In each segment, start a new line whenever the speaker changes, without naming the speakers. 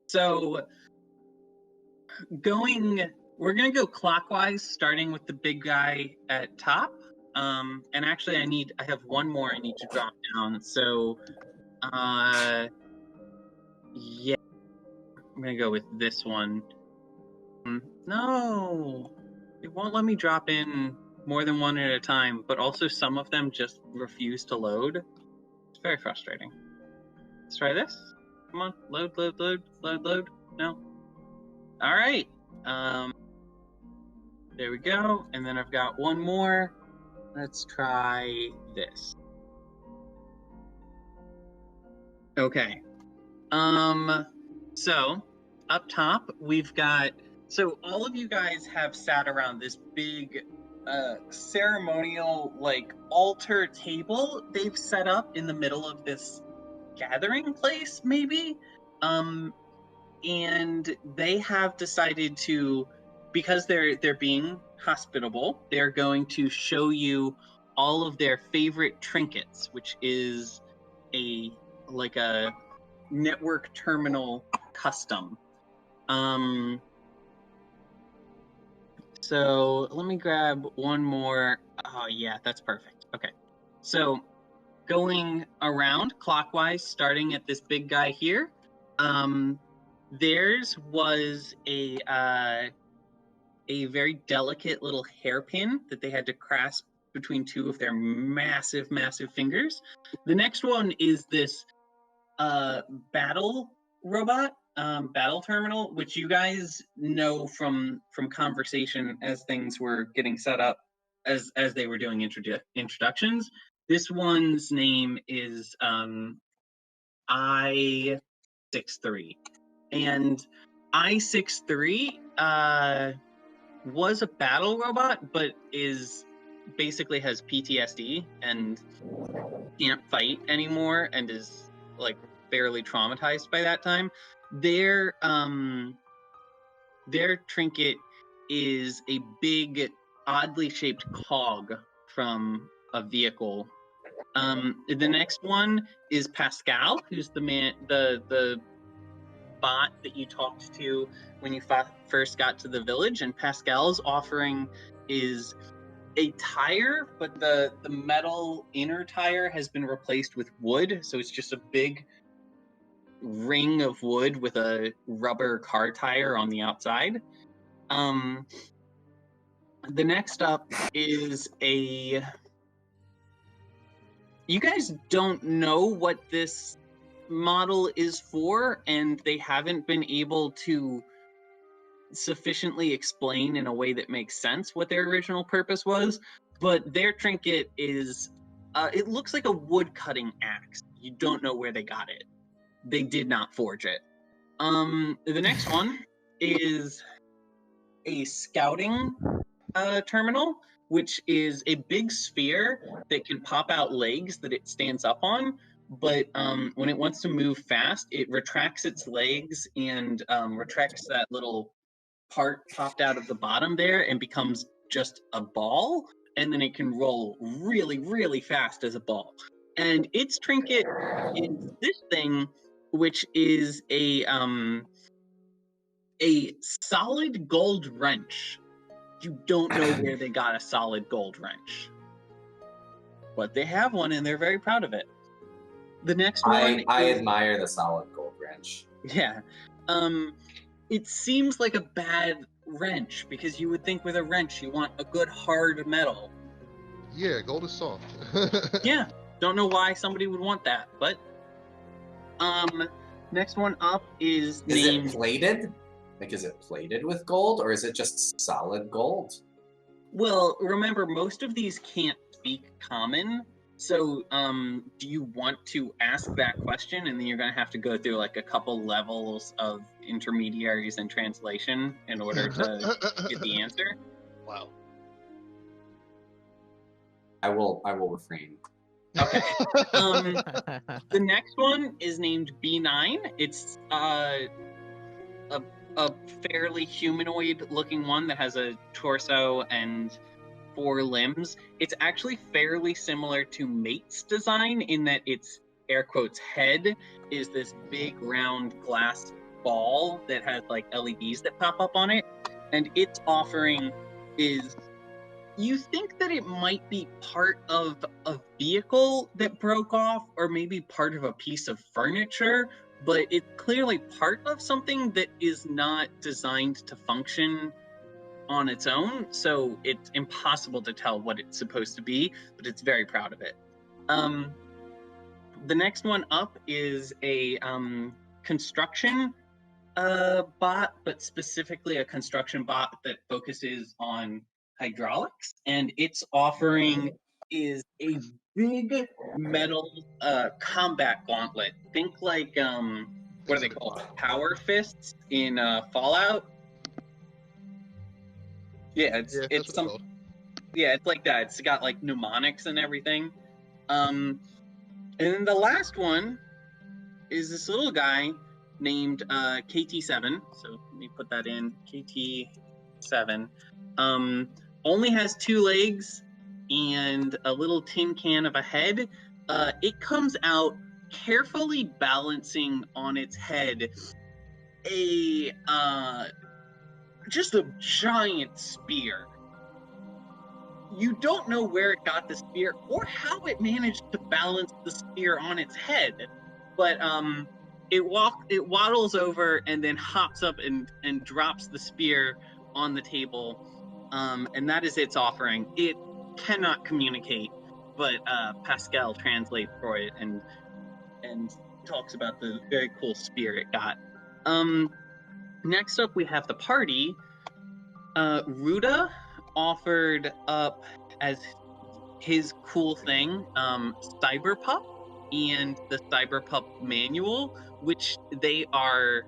So we're gonna go clockwise, starting with the big guy at top. And actually, I have one more I need to drop down. So, yeah, I'm gonna go with this one. No, it won't let me drop in more than one at a time, but also some of them just refuse to load. It's very frustrating. Let's try this. Come on, load. No. All right. There we go. And then I've got one more. Let's try this. Okay. So up top we've got. So all of you guys have sat around this big ceremonial altar table they've set up in the middle of this gathering place, maybe. And they have decided to, because they're being hospitable, they're going to show you all of their favorite trinkets, which is a network terminal custom. So let me grab one more. Oh yeah, that's perfect. Okay. So going around clockwise, starting at this big guy here, theirs was a very delicate little hairpin that they had to grasp between two of their massive fingers. The next one is this battle robot, battle terminal, which you guys know from conversation as things were getting set up, as they were doing introductions. This one's name is I-63. And I-63 was a battle robot, but basically has PTSD and can't fight anymore and is fairly traumatized by that time. Their trinket is a big, oddly shaped cog from a vehicle. The next one is Pascal, who's the bot that you talked to when you first got to the village, and Pascal's offering is a tire, but the metal inner tire has been replaced with wood, so it's just a big ring of wood with a rubber car tire on the outside. The next up is you guys don't know what this model is for, and they haven't been able to sufficiently explain in a way that makes sense what their original purpose was, but their trinket is it looks like a wood cutting axe. You don't know where they got it. They did not forge it. The next one is a scouting terminal, which is a big sphere that can pop out legs that it stands up on, but when it wants to move fast, it retracts its legs and retracts that little part popped out of the bottom there and becomes just a ball, and then it can roll really fast as a ball. And its trinket is this thing, which is a solid gold wrench. You don't know where they got a solid gold wrench, but they have one and they're very proud of it. The next one
I admire the solid gold wrench.
Yeah. It seems like a bad wrench, because you would think with a wrench you want a good hard metal.
Yeah, gold is soft.
Yeah. Don't know why somebody would want that, but next one up is named...
it plated? Is it plated with gold, or is it just solid gold?
Well, remember, most of these can't speak common, so do you want to ask that question, and then you're going to have to go through a couple levels of intermediaries and translation in order to get the answer?
Wow.
I will refrain.
Okay. The next one is named B9. It's a fairly humanoid-looking one that has a torso and 4 limbs. It's actually fairly similar to Mate's design in that its, air quotes, head is this big round glass ball that has like LEDs that pop up on it, and its offering is, you think that it might be part of a vehicle that broke off, or maybe part of a piece of furniture, but it's clearly part of something that is not designed to function on its own, so it's impossible to tell what it's supposed to be, but it's very proud of it. The next one up is a construction bot, but specifically a construction bot that focuses on hydraulics, and its offering is a big metal combat gauntlet. Think like what are they called? Power fists in Fallout. Yeah,
Yeah, that's
it's
what they're
some
called.
yeah, it's like that. It's got like mnemonics and everything. And then the last one is this little guy named KT7. So let me put that in. KT7. Only has 2 legs and a little tin can of a head. It comes out carefully balancing on its head a just a giant spear. You don't know where it got the spear or how it managed to balance the spear on its head, but it waddles over and then hops up and drops the spear on the table, and that is its offering. It cannot communicate, but Pascal translates for it and talks about the very cool spear it got. Next up, we have the party. Ruda offered up as his cool thing cyberpup and the cyberpup manual, which they are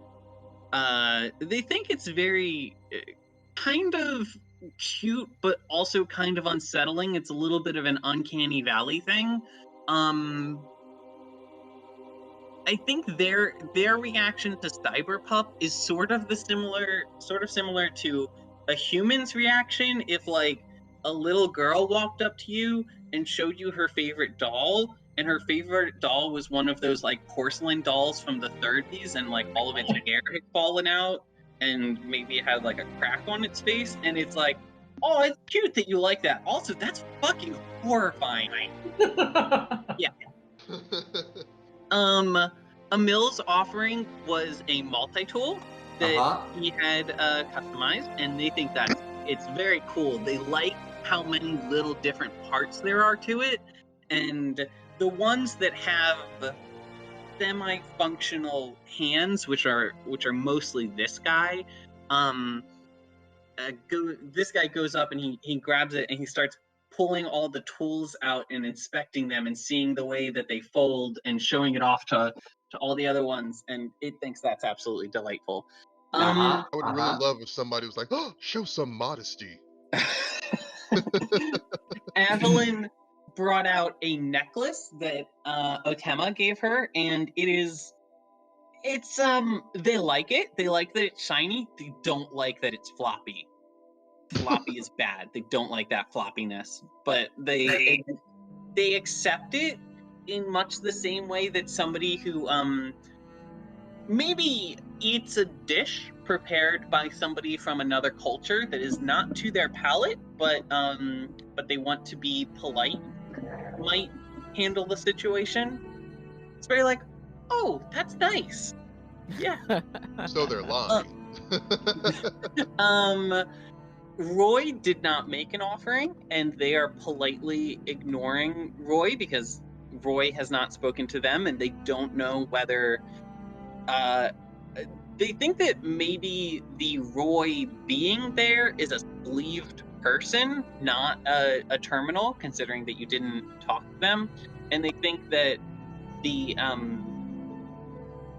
they think it's very kind of cute but also kind of unsettling. It's a little bit of an uncanny valley thing. I think their reaction to cyberpup is sort of similar to a human's reaction if like a little girl walked up to you and showed you her favorite doll, and her favorite doll was one of those like porcelain dolls from the 30s, and like all of its hair had fallen out and maybe it had like a crack on its face, and it's like, oh, it's cute that you like that. Also, that's fucking horrifying. Yeah. Amil's offering was a multitool that he had customized, and they think it's very cool. They like how many little different parts there are to it, and the ones that have semi-functional hands, which are mostly this guy. This guy goes up and he grabs it and he starts pulling all the tools out and inspecting them and seeing the way that they fold and showing it off to all the other ones, and it thinks that's absolutely delightful.
I would really love if somebody was like, "Oh, show some modesty."
Aveline brought out a necklace that Otema gave her, and it's they like it. They like that it's shiny. They don't like that it's floppy. Floppy is bad. They don't like that floppiness, but they accept it in much the same way that somebody who maybe eats a dish prepared by somebody from another culture that is not to their palate, but they want to be polite, might handle the situation. It's very like, oh, that's nice. Yeah.
So they're lying.
Roy did not make an offering, and they are politely ignoring Roy because Roy has not spoken to them, and they don't know whether they think that maybe the Roy being there is a sleeved person, not a terminal, considering that you didn't talk to them, and they think that the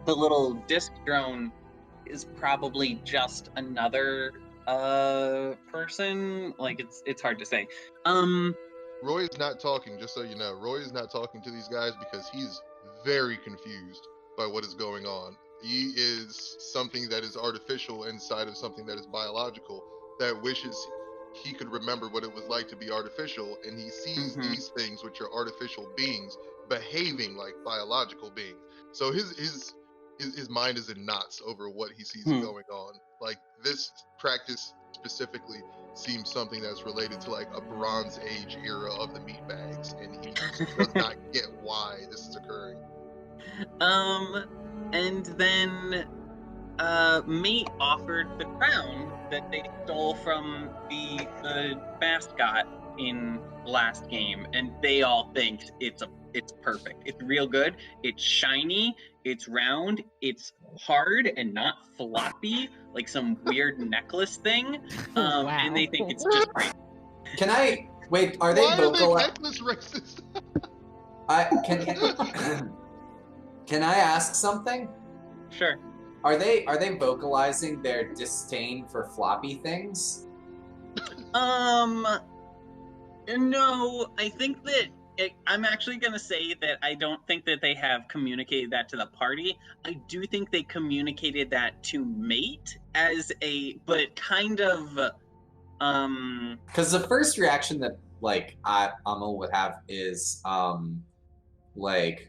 little disc drone is probably just another person. Like it's hard to say.
Roy is not talking, just so you know. Roy is not talking to these guys because he's very confused by what is going on. He is something that is artificial inside of something that is biological, that wishes he could remember what it was like to be artificial, and he sees these things, which are artificial beings, behaving like biological beings. So his his mind is in knots over what he sees going on. Like this practice specifically seems something that's related to like a Bronze Age era of the meat bags, and he just does not get why this is occurring.
And then Mate offered the crown that they stole from the mascot in last game, and they all think it's perfect. It's real good. It's shiny. It's round. It's hard and not floppy like some weird necklace thing.
Wow.
And they think it's just great.
Can I wait? Are they
Why are they
vocal?
necklace racist?
Can I ask something?
Sure.
Are they vocalizing their disdain for floppy things?
No, I think that I'm actually going to say that I don't think that they have communicated that to the party. I do think they communicated that to Mate but kind of,
Because the first reaction that like Amil would have is like,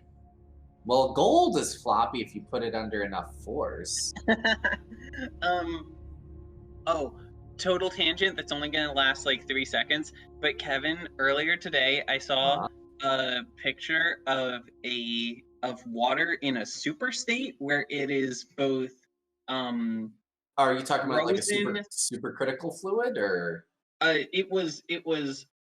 well, gold is floppy if you put it under enough force.
Oh, total tangent that's only going to last like 3 seconds. But Kevin, earlier today, I saw a picture of water in a super state where it is both.
Are you talking about like a super critical fluid, or?
It was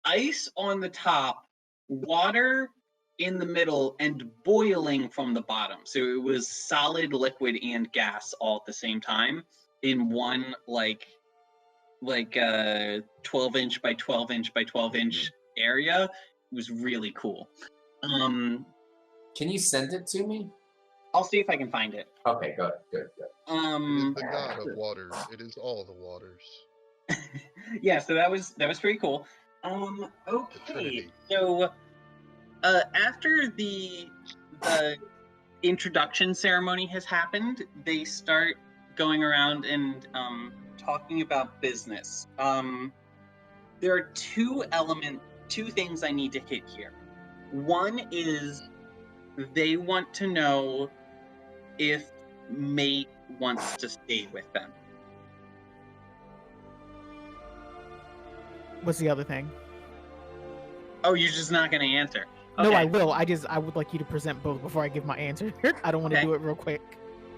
ice on the top, water in the middle, and boiling from the bottom. So it was solid, liquid, and gas all at the same time in one like 12-inch by 12-inch by 12-inch area. It was really cool.
Can you send it to me?
I'll see if I can find it.
Okay, good.
It is the god of waters. It is all the waters.
Yeah, so that was pretty cool. Okay, so after the introduction ceremony has happened, they start going around and talking about business. There are two things I need to hit here. One is they want to know if Mate wants to stay with them.
What's the other thing?
Oh, you're just not going to answer. Okay.
No, I will. I would like you to present both before I give my answer. I don't want to do it real quick.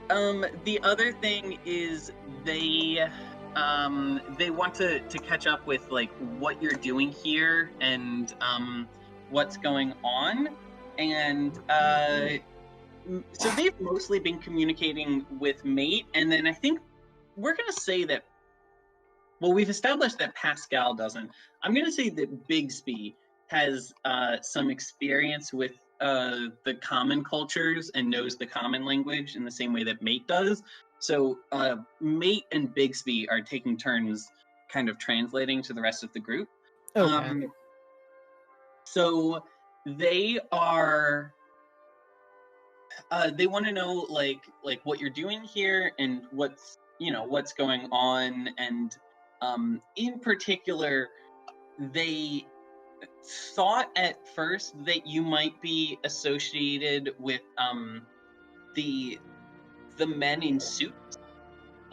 The other thing is they want to catch up with like what you're doing here and what's going on, and so they've mostly been communicating with Mate, and then I think we're gonna say that. Well, we've established that Pascal doesn't. I'm gonna say that Bigsby has some experience with the common cultures and knows the common language in the same way that Mate does. So Mate and Bigsby are taking turns kind of translating to the rest of the group.
Okay.
So they are they want to know like what you're doing here and what's going on, and in particular they thought at first that you might be associated with the men in suits,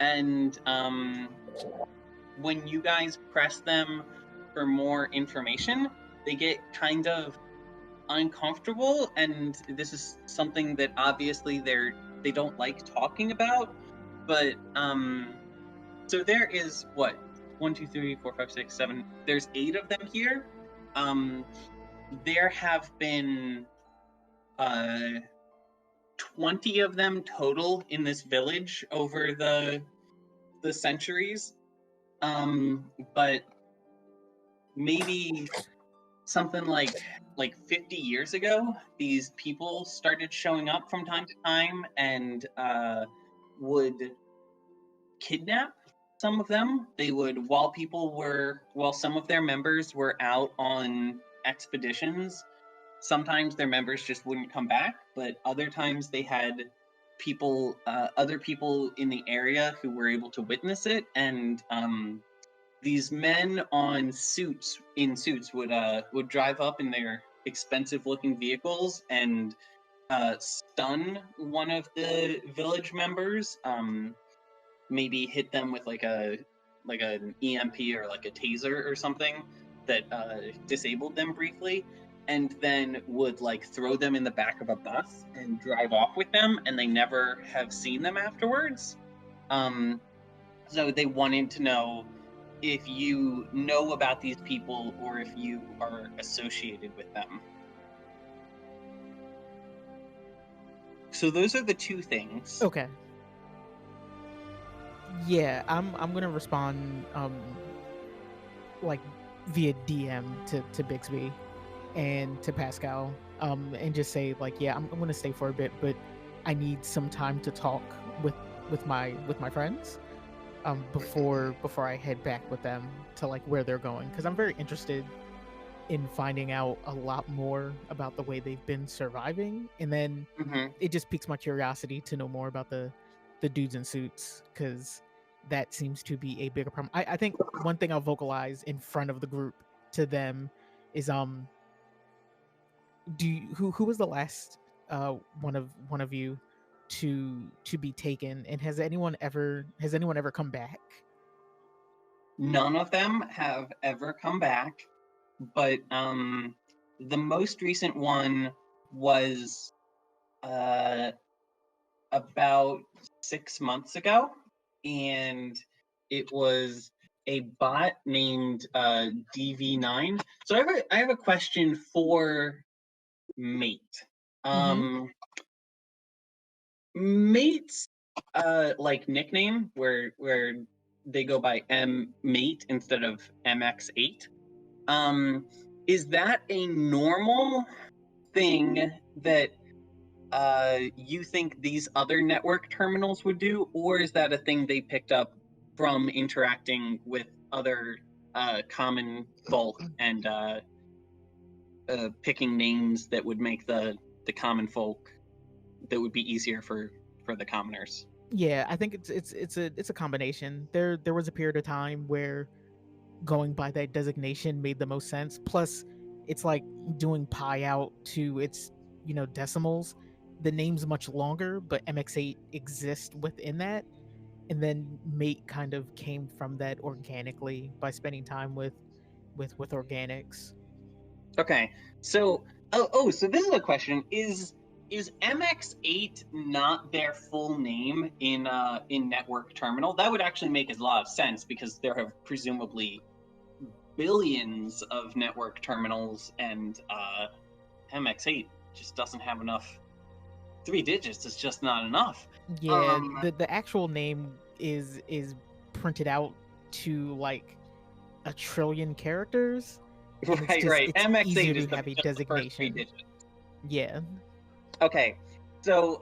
and when you guys press them for more information, they get kind of uncomfortable, and this is something that obviously they don't like talking about, but so there is 1, 2, 3, 4, 5, 6, 7, there's 8 of them here. There have been 20 of them total in this village over the centuries, but maybe something like 50 years ago, these people started showing up from time to time and would kidnap some of them. They would, while some of their members were out on expeditions, sometimes their members just wouldn't come back, but other times they had other people in the area who were able to witness it, and these men in suits would drive up in their expensive looking vehicles and stun one of the village members, maybe hit them with like an EMP or like a taser or something that disabled them briefly, and then would like throw them in the back of a bus and drive off with them, and they never have seen them afterwards. So they wanted to know if you know about these people or if you are associated with them. So those are the two things.
Okay. Yeah, I'm gonna respond like via DM to Bigsby and to Pascal, and just say like, yeah, I'm gonna stay for a bit, but I need some time to talk with my friends before I head back with them to like where they're going, because I'm very interested in finding out a lot more about the way they've been surviving, and then it just piques my curiosity to know more about the dudes in suits, because that seems to be a bigger problem. I think one thing I'll vocalize in front of the group to them is who was the last one of you to be taken, and has anyone ever come back?
None of them have ever come back, but the most recent one was about 6 months ago, and it was a bot named DV9. So I have a question for Mate. Mate's like nickname, where they go by Mate instead of MX8. Is that a normal thing that you think these other network terminals would do, or is that a thing they picked up from interacting with other common folk and picking names that would make the common folk that would be easier for the commoners?
Yeah, I think it's a combination. There was a period of time where going by that designation made the most sense. Plus, it's like doing pi out to its decimals. The name's much longer, but MX8 exists within that, and then Mate kind of came from that organically by spending time with organics.
Okay, so so this is a question: Is MX8 not their full name in network terminal? That would actually make a lot of sense, because there have presumably billions of network terminals, and MX8 just doesn't have enough. 3 digits is just not enough.
Yeah, the actual name is printed out to like 1 trillion characters.
Right. MX8 is
to have a designation.
3
Yeah.
Okay, so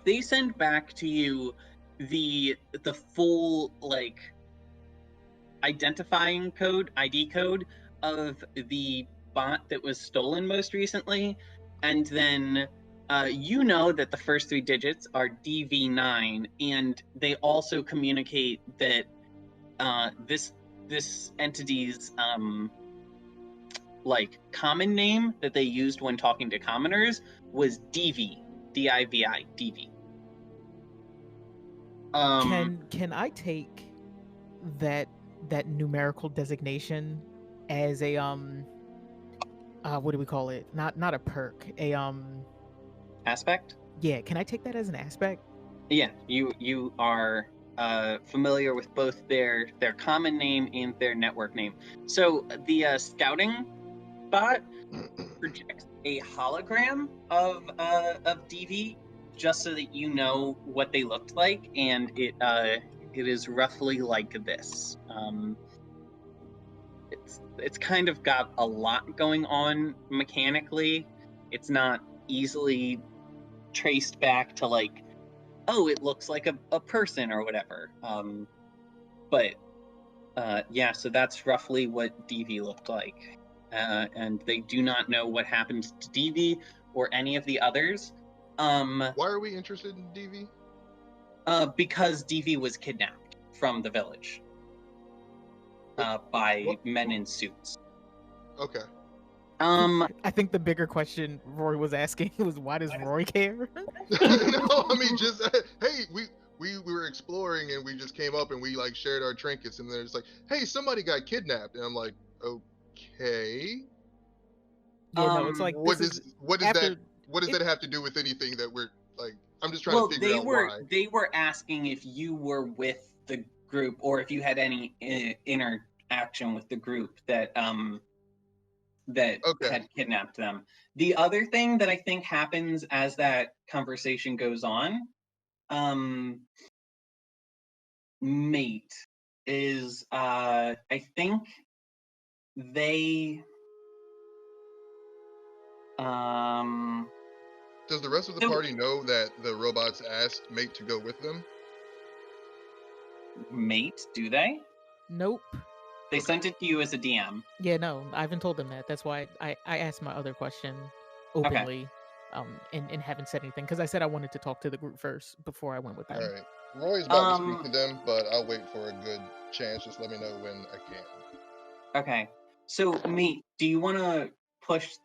they send back to you the full like identifying code, ID code of the bot that was stolen most recently, and then you know that the first 3 digits are DV9, and they also communicate that this entity's like common name that they used when talking to commoners was DV, DIVI, DV.
Can I take that numerical designation as a what do we call it? Not a perk, a
aspect?
Yeah, can I take that as an aspect?
Yeah, you are familiar with both their common name and their network name. So the scouting bot projects a hologram of DV, just so that you know what they looked like, and it is roughly like this. It's kind of got a lot going on mechanically. It's not easily traced back to like, oh, it looks like a person or whatever. But yeah, so that's roughly what DV looked like. And they do not know what happened to DV or any of the others.
Why are we interested in DV?
Because DV was kidnapped from the village by men in suits.
Okay.
I think the bigger question Roy was asking was, why does Roy care?
No, I mean, just hey, we were exploring and we just came up and we like shared our trinkets and there's like, hey, somebody got kidnapped, and I'm like, okay.
Yeah, no, it's like
What
this
does what does
after
that what does that have to do with anything that we're like? I'm just trying to figure out why.
They were asking if you were with the group or if you had any interaction with the group that
Okay.
had kidnapped them. The other thing that I think happens as that conversation goes on, mate, is I think they
Does the rest of the party know that the robots asked Mate to go with them?
Mate, do they?
Nope.
They sent it to you as a DM.
Yeah, no, I haven't told them that. That's why I asked my other question openly, and haven't said anything because I said I wanted to talk to the group first before I went with them.
All right. Roy's about to speak to them, but I'll wait for a good chance. Just let me know when I can.
Okay. So, Mate, do you want to push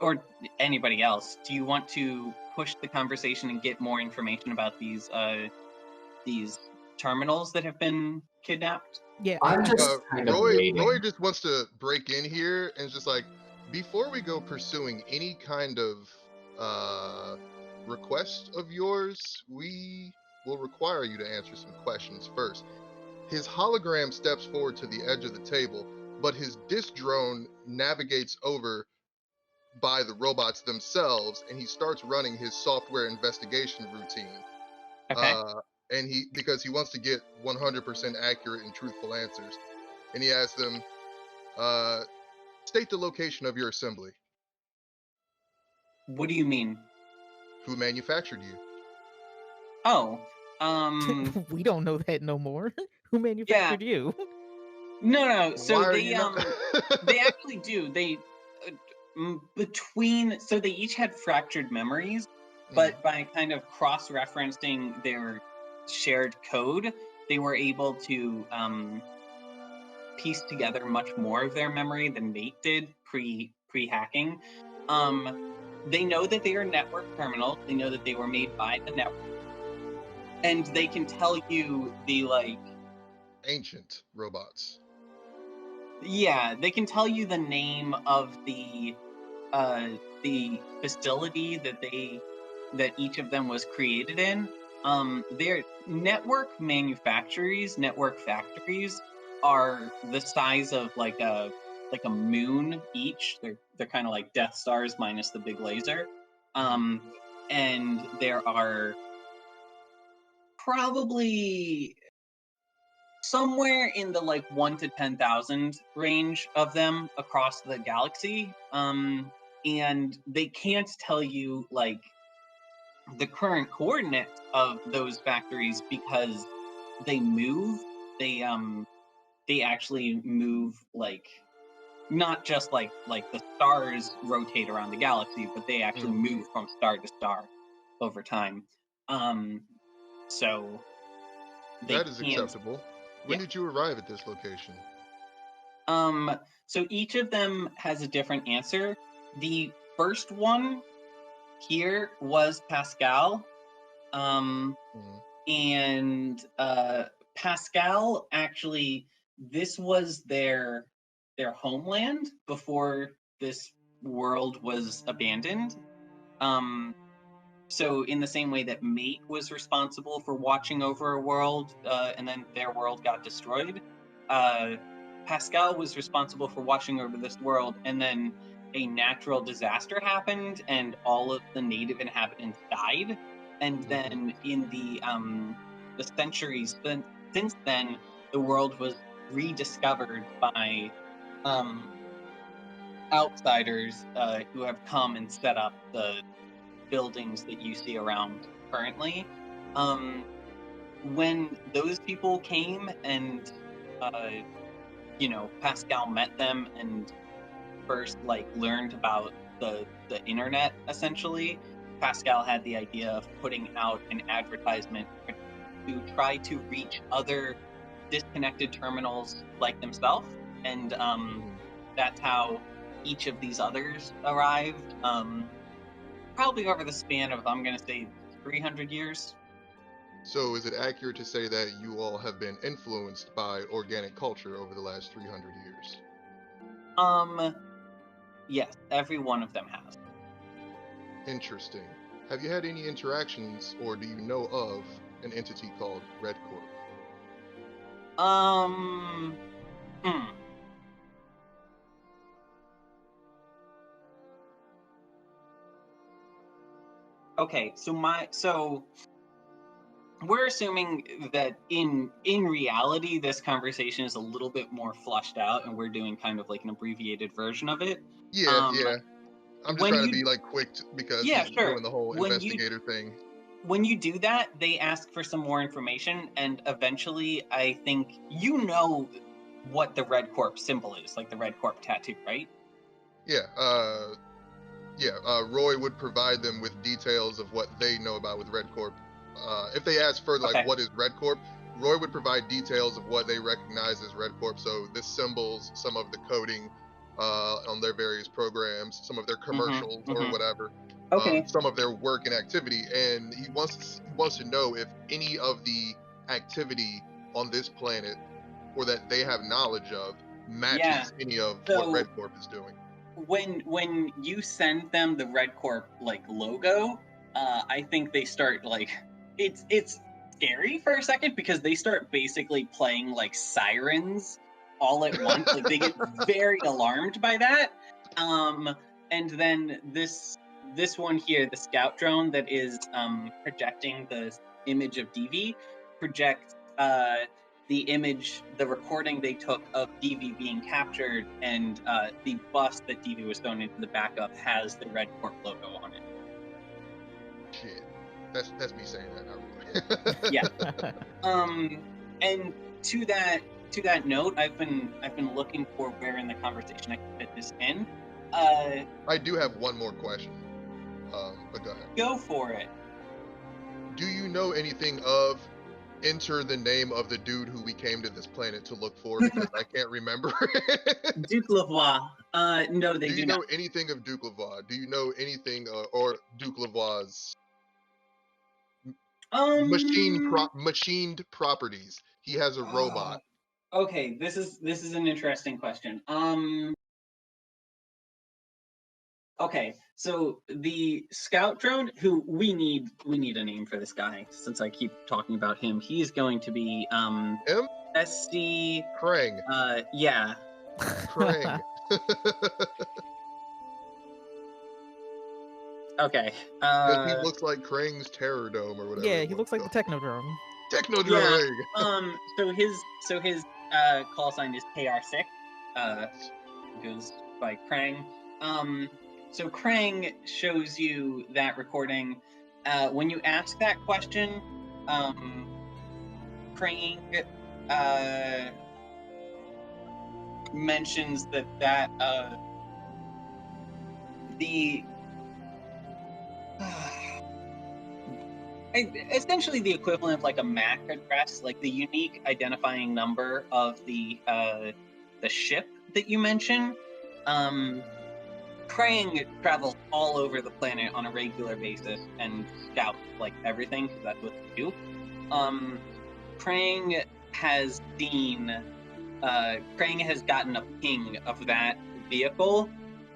or anybody else, do you want to push the conversation and get more information about these terminals that have been kidnapped?
Yeah,
I'm just kind of waiting.
Roy just wants to break in here and just like, before we go pursuing any kind of request of yours, we will require you to answer some questions first. His hologram steps forward to the edge of the table, but his disc drone navigates over by the robots themselves, and he starts running his software investigation routine.
Okay.
And because he wants to get 100% accurate and truthful answers. And he asks them, state the location of your assembly.
What do you mean?
Who manufactured you?
Oh,
we don't know that no more. Who manufactured you?
No. So
Why are
they
you not-
they actually do. They so they each had fractured memories, but by kind of cross-referencing their shared code, they were able to piece together much more of their memory than Mate did pre-hacking. They know that they are network terminals. They know that they were made by the network, and they can tell you the
ancient robots.
Yeah, they can tell you the name of the facility that each of them was created in. Their network factories are the size of like a moon each. They're kind of like Death Stars minus the big laser. And there are probably somewhere in the 1 to 10,000 range of them across the galaxy. And they can't tell you the current coordinates of those factories because they move. They actually move not just like the stars rotate around the galaxy, but they actually move from star to star over time. So
that is acceptable. When did you arrive at this location?
So each of them has a different answer. The first one here was Pascal. And Pascal, actually, this was their homeland before this world was abandoned. So in the same way that Mate was responsible for watching over a world, and then their world got destroyed, Pascal was responsible for watching over this world, and then a natural disaster happened, and all of the native inhabitants died. And then in the centuries since then, the world was rediscovered by outsiders who have come and set up the buildings that you see around currently. When those people came and Pascal met them and first learned about the internet, essentially, Pascal had the idea of putting out an advertisement to try to reach other disconnected terminals like themselves, and that's how each of these others arrived. Probably over the span of, I'm going to say, 300 years.
So is it accurate to say that you all have been influenced by organic culture over the last 300 years?
Yes, every one of them has.
Interesting. Have you had any interactions, or do you know of an entity called Red Corp?
Okay, so we're assuming that in reality this conversation is a little bit more flushed out, and we're doing kind of like an abbreviated version of it.
Yeah, yeah. I'm just trying to be like quick because
yeah,
he's
sure.
doing the whole investigator thing.
When you do that, they ask for some more information, and eventually, I think you know what the Red Corp symbol is, like the Red Corp tattoo, right?
Yeah. Roy would provide them with details of what they know about with Red Corp. If they ask further, like, what is Red Corp? Roy would provide details of what they recognize as Red Corp. So this symbols some of the coding on their various programs, some of their commercials or whatever. Some of their work and activity, and he wants to know if any of the activity on this planet, or that they have knowledge of, matches any of what Red Corp is doing.
When you send them the Red Corp like logo, I think they start like it's scary for a second because they start basically playing like sirens all at once. Like they get very alarmed by that. And then this one here, the scout drone that is projecting the image of DV, projects the image, the recording they took of DV being captured, and the bus that DV was thrown into the back of has the Red Corp logo on it.
Shit, that's me saying that, not really.
Yeah. And to that note, I've been looking for where in the conversation I can fit this in.
I do have one more question. But go ahead.
Go for it.
Do you know anything of enter the name of the dude who we came to this planet to look for, because I can't remember?
Duke Lavoie. No, they do not.
Do you know anything of Duke Lavoie? Do you know anything or Duke Lavoie's machined properties? He has a robot.
Okay, this is an interesting question. Okay, so the scout drone, who we need a name for this guy since I keep talking about him. He's going to be
him?
SC
Krang.
Yeah.
Krang.
Okay.
He looks like Krang's Terror Dome or whatever.
Yeah, he looks like the Technodrome.
Technodrome.
Yeah. So his call sign is KR6. Goes by Krang. So Krang shows you that recording. When you ask that question, Krang mentions that essentially the equivalent of like a MAC address, like the unique identifying number of the ship that you mention. Krang travels all over the planet on a regular basis and scouts like everything, because that's what they do. Krang has gotten a ping of that vehicle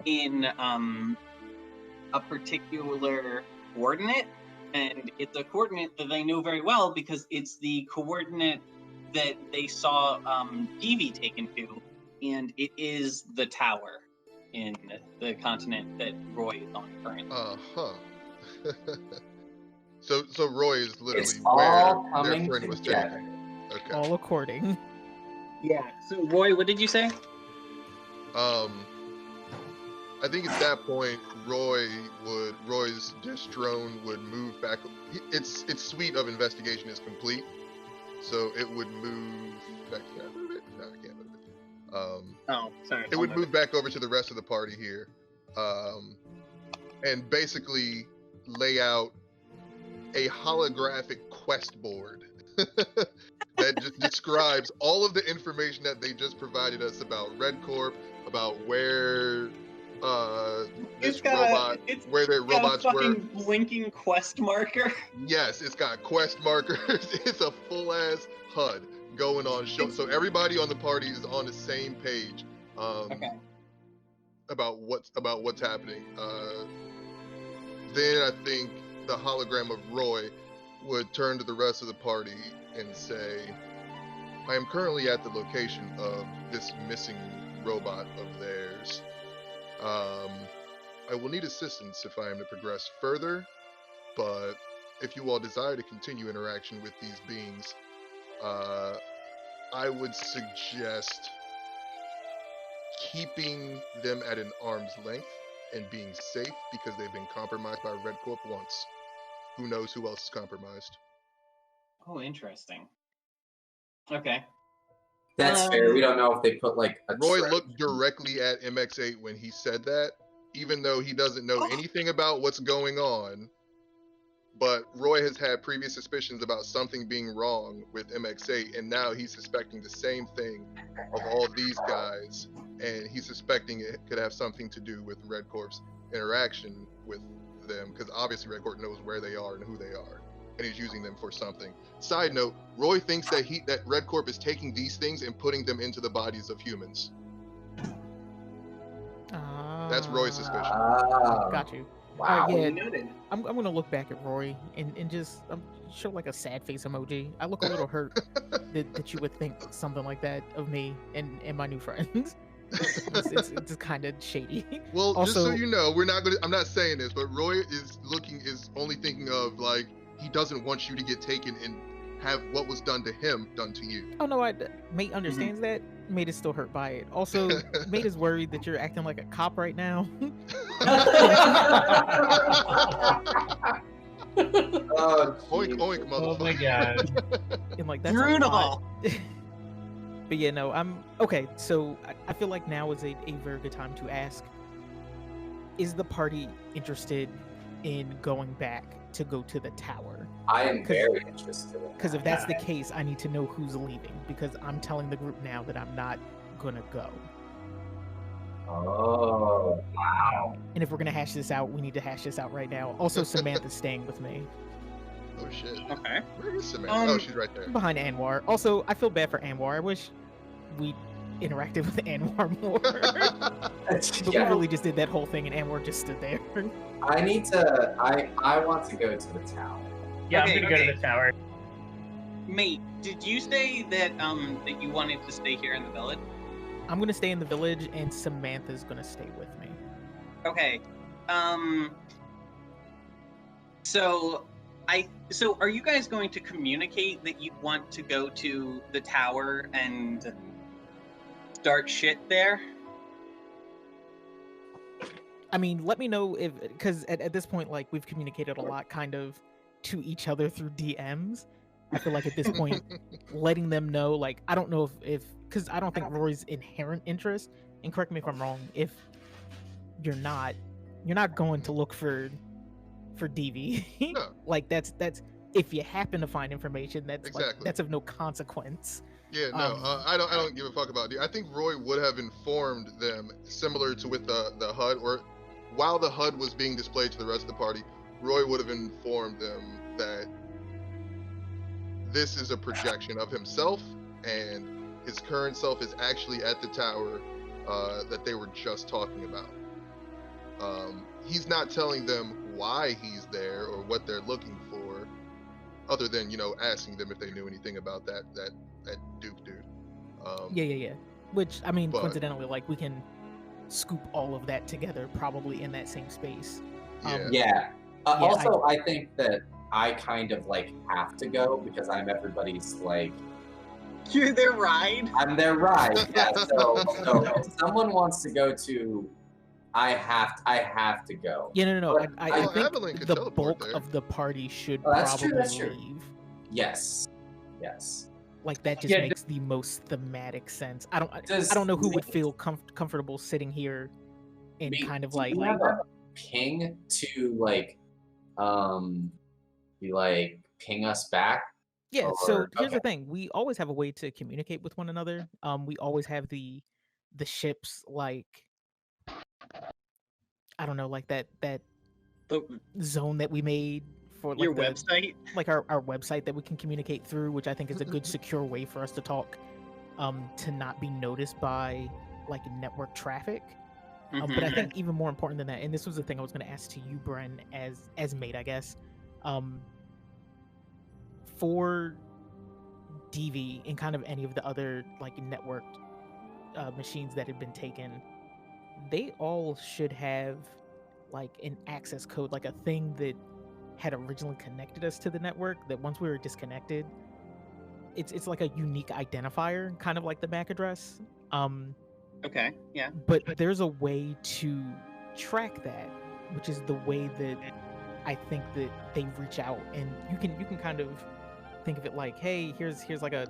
in a particular coordinate, and it's a coordinate that they know very well because it's the coordinate that they saw DV taken to, and it is the tower in the continent that Roy is on currently.
So Roy is literally
it's all
where their
coming
friend was
together.
taken. Okay.
All according.
Yeah. So Roy, what did you say?
I think at that point, Roy's disk drone would move back. Its suite of investigation is complete, so it would move back. Can I move it? No, I can't move it.
Oh, sorry.
It would move back over to the rest of the party here, and basically lay out a holographic quest board that just describes all of the information that they just provided us about Red Corp, about where
It's
this
got
robot where the
got a
robots were.
fucking blinking quest marker.
Yes, it's got quest markers. It's a full ass HUD going on. So everybody on the party is on the same page.
Okay.
About what's happening. Then I think the hologram of Roy would turn to the rest of the party and say, I am currently at the location of this missing robot of theirs. I will need assistance if I am to progress further, but if you all desire to continue interaction with these beings, I would suggest keeping them at an arm's length and being safe because they've been compromised by Red Corp once. Who knows who else is compromised?
Oh, interesting. Okay.
That's fair. We don't know if they put like a
Roy
trap.
looked directly at MX8 when he said that, even though he doesn't know anything about what's going on. But Roy has had previous suspicions about something being wrong with MX8, and now he's suspecting the same thing of all these guys, and he's suspecting it could have something to do with Red Corp's interaction with them, because obviously Red Corp knows where they are and who they are, and he's using them for something. Side note, Roy thinks that Red Corp is taking these things and putting them into the bodies of humans. That's Roy's suspicion.
Got you.
Wow.
Yeah, I'm gonna look back at Roy and just show like a sad face emoji. I look a little hurt that you would think something like that of me and my new friends. It's kind of shady.
Well,
also,
just so you know, I'm not saying this, but Roy is only thinking of like he doesn't want you to get taken and have what was done to him done to you.
Oh no, Mate understands that. Mate is still hurt by it. Also, Mate is worried that you're acting like a cop right now.
Oink oink, motherfucker.
Oh my god.
And like that's
Brutal.
But yeah, no, I'm okay. So I feel like now is a very good time to ask: is the party interested in going back to go to the tower?
I am very interested.
Because if that's the case, I need to know who's leaving. Because I'm telling the group now that I'm not gonna go.
Oh, wow.
And if we're gonna hash this out, we need to hash this out right now. Also, Samantha's staying with me.
Oh shit.
Okay.
Where is Samantha? Oh, she's right there.
Behind Anwar. Also, I feel bad for Anwar. I wish we interacted with Anwar more. But we really just did that whole thing and Anwar just stood there.
I want to go to the tower.
Yeah,
Okay,
I'm gonna go to the tower.
Mate, did you say that that you wanted to stay here in the village?
I'm gonna stay in the village and Samantha's gonna stay with me.
Okay. So are you guys going to communicate that you want to go to the tower and start shit there?
I mean, let me know if, because at this point, like, we've communicated a lot kind of to each other through DMs. I feel like at this point, letting them know, like, I don't know if because I don't think Roy's inherent interest, and correct me if I'm wrong, if you're not going to look for DV.
No.
Like that's if you happen to find information that's
Exactly.
like, that's of no consequence.
Yeah, no, I don't give a fuck about it. I think Roy would have informed them, similar to with the HUD, or while the HUD was being displayed to the rest of the party, Roy would have informed them that this is a projection of himself, and his current self is actually at the tower that they were just talking about. He's not telling them why he's there or what they're looking for, other than, asking them if they knew anything about that Duke dude.
Yeah. Which, I mean,
but-
coincidentally, like, we can scoop all of that together probably in that same space.
Yeah.
Yeah,
Also, I think that I kind of like have to go because I'm everybody's like
You're their ride?
I'm their ride. Yeah. So if someone wants to go to, I have to go.
Yeah, no. I
Well,
think
Aveline could
the
teleport
bulk
there.
of the party should
That's true,
probably
that's true.
leave.
Yes.
Like, that just
Yeah,
makes the most thematic sense. I
Does-
don't know who would feel comfortable sitting here and
Wait,
kind of
do
like
you have a ping to be like ping us back?
yeah. So
or-
here's the
okay.
thing: we always have a way to communicate with one another. We always have the ships like I don't know, like that
The,
zone that we made for like
your website?
like our website that we can communicate through, which I think is a good secure way for us to talk, to not be noticed by like network traffic. But I think even more important than that, and this was the thing I was going to ask to you, Bren, as mate, I guess, for DV and kind of any of the other like networked machines that had been taken, they all should have like an access code, like a thing that had originally connected us to the network, that once we were disconnected, it's like a unique identifier, kind of like the MAC address.
Okay, yeah.
But there's a way to track that, which is the way that I think that they reach out, and you can kind of think of it like, hey, here's like a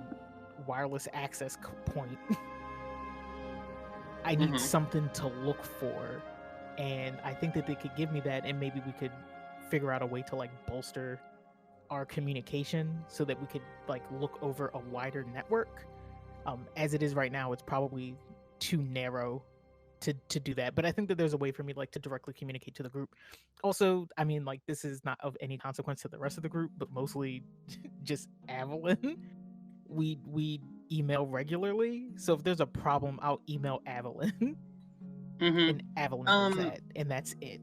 wireless access point. I need something to look for, and I think that they could give me that, and maybe we could figure out a way to like bolster our communication so that we could like look over a wider network. As it is right now, it's probably too narrow to do that, but I think that there's a way for me like to directly communicate to the group. Also, I mean, like, this is not of any consequence to the rest of the group, but mostly just Aveline. We email regularly, so if there's a problem, I'll email Aveline. And Aveline does that, and that's it.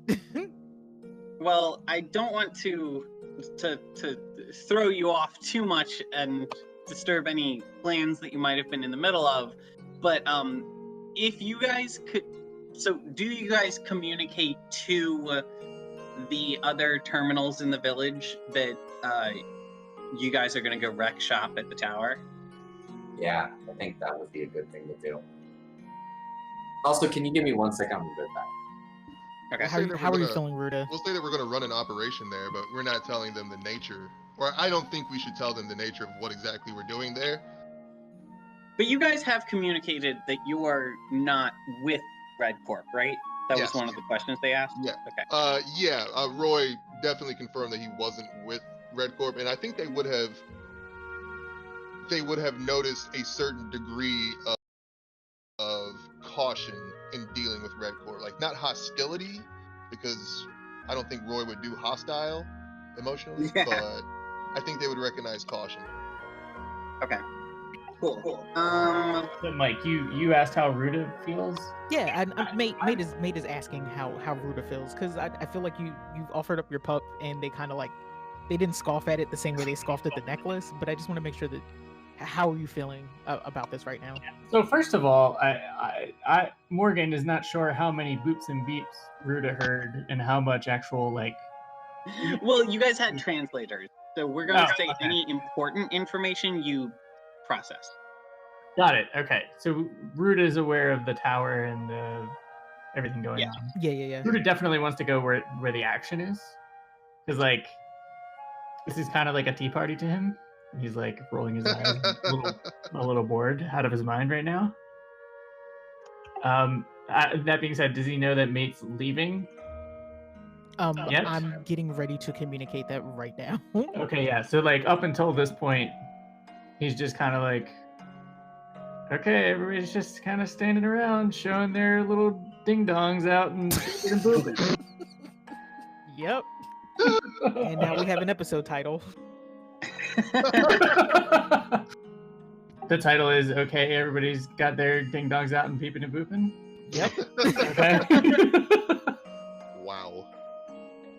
Well, I don't want to throw you off too much and disturb any plans that you might have been in the middle of, but if you guys could, so do you guys communicate to the other terminals in the village that you guys are going to go wreck shop at the tower?
Yeah, I think that would be a good thing to do. Also, can you give me 1 second? I'm gonna be back.
Okay.
How are you feeling, Ruda?
We'll say that we're going to run an operation there, but we're not telling them the nature, or I don't think we should tell them the nature of what exactly we're doing there.
But you guys have communicated that you are not with Red Corp, right? That
Yes.
was one of the questions they asked?
Yeah.
Okay.
Roy definitely confirmed that he wasn't with Red Corp, and I think they would have noticed a certain degree of caution in dealing with Red Corp. Like, not hostility, because I don't think Roy would do hostile emotionally,
Yeah.
but I think they would recognize caution.
Okay. Cool.
So, Mike, you asked how Ruda feels?
Yeah, mate is asking how Ruda feels, because I feel like you've offered up your pup, and they kind of like, they didn't scoff at it the same way they scoffed at the necklace, but I just want to make sure that, how are you feeling about this right now?
So first of all, I Morgan is not sure how many boops and beeps Ruda heard and how much actual like.
Well, you guys had translators, so we're going to say
okay.
any important information you process.
Got it. Okay, so Ruda is aware of the tower and everything going on.
Yeah.
Ruda definitely wants to go where the action is, because like this is kind of like a tea party to him. He's like rolling his eyes, a little bored out of his mind right now. That being said, does he know that mate's leaving? Yet?
I'm getting ready to communicate that right now.
Okay, yeah. So like up until this point, he's just kind of like, okay, everybody's just kind of standing around showing their little ding dongs out and booping.
Yep. And now we have an episode title.
The title is okay, everybody's got their ding dongs out and peeping and booping.
Yep.
Okay.
Wow.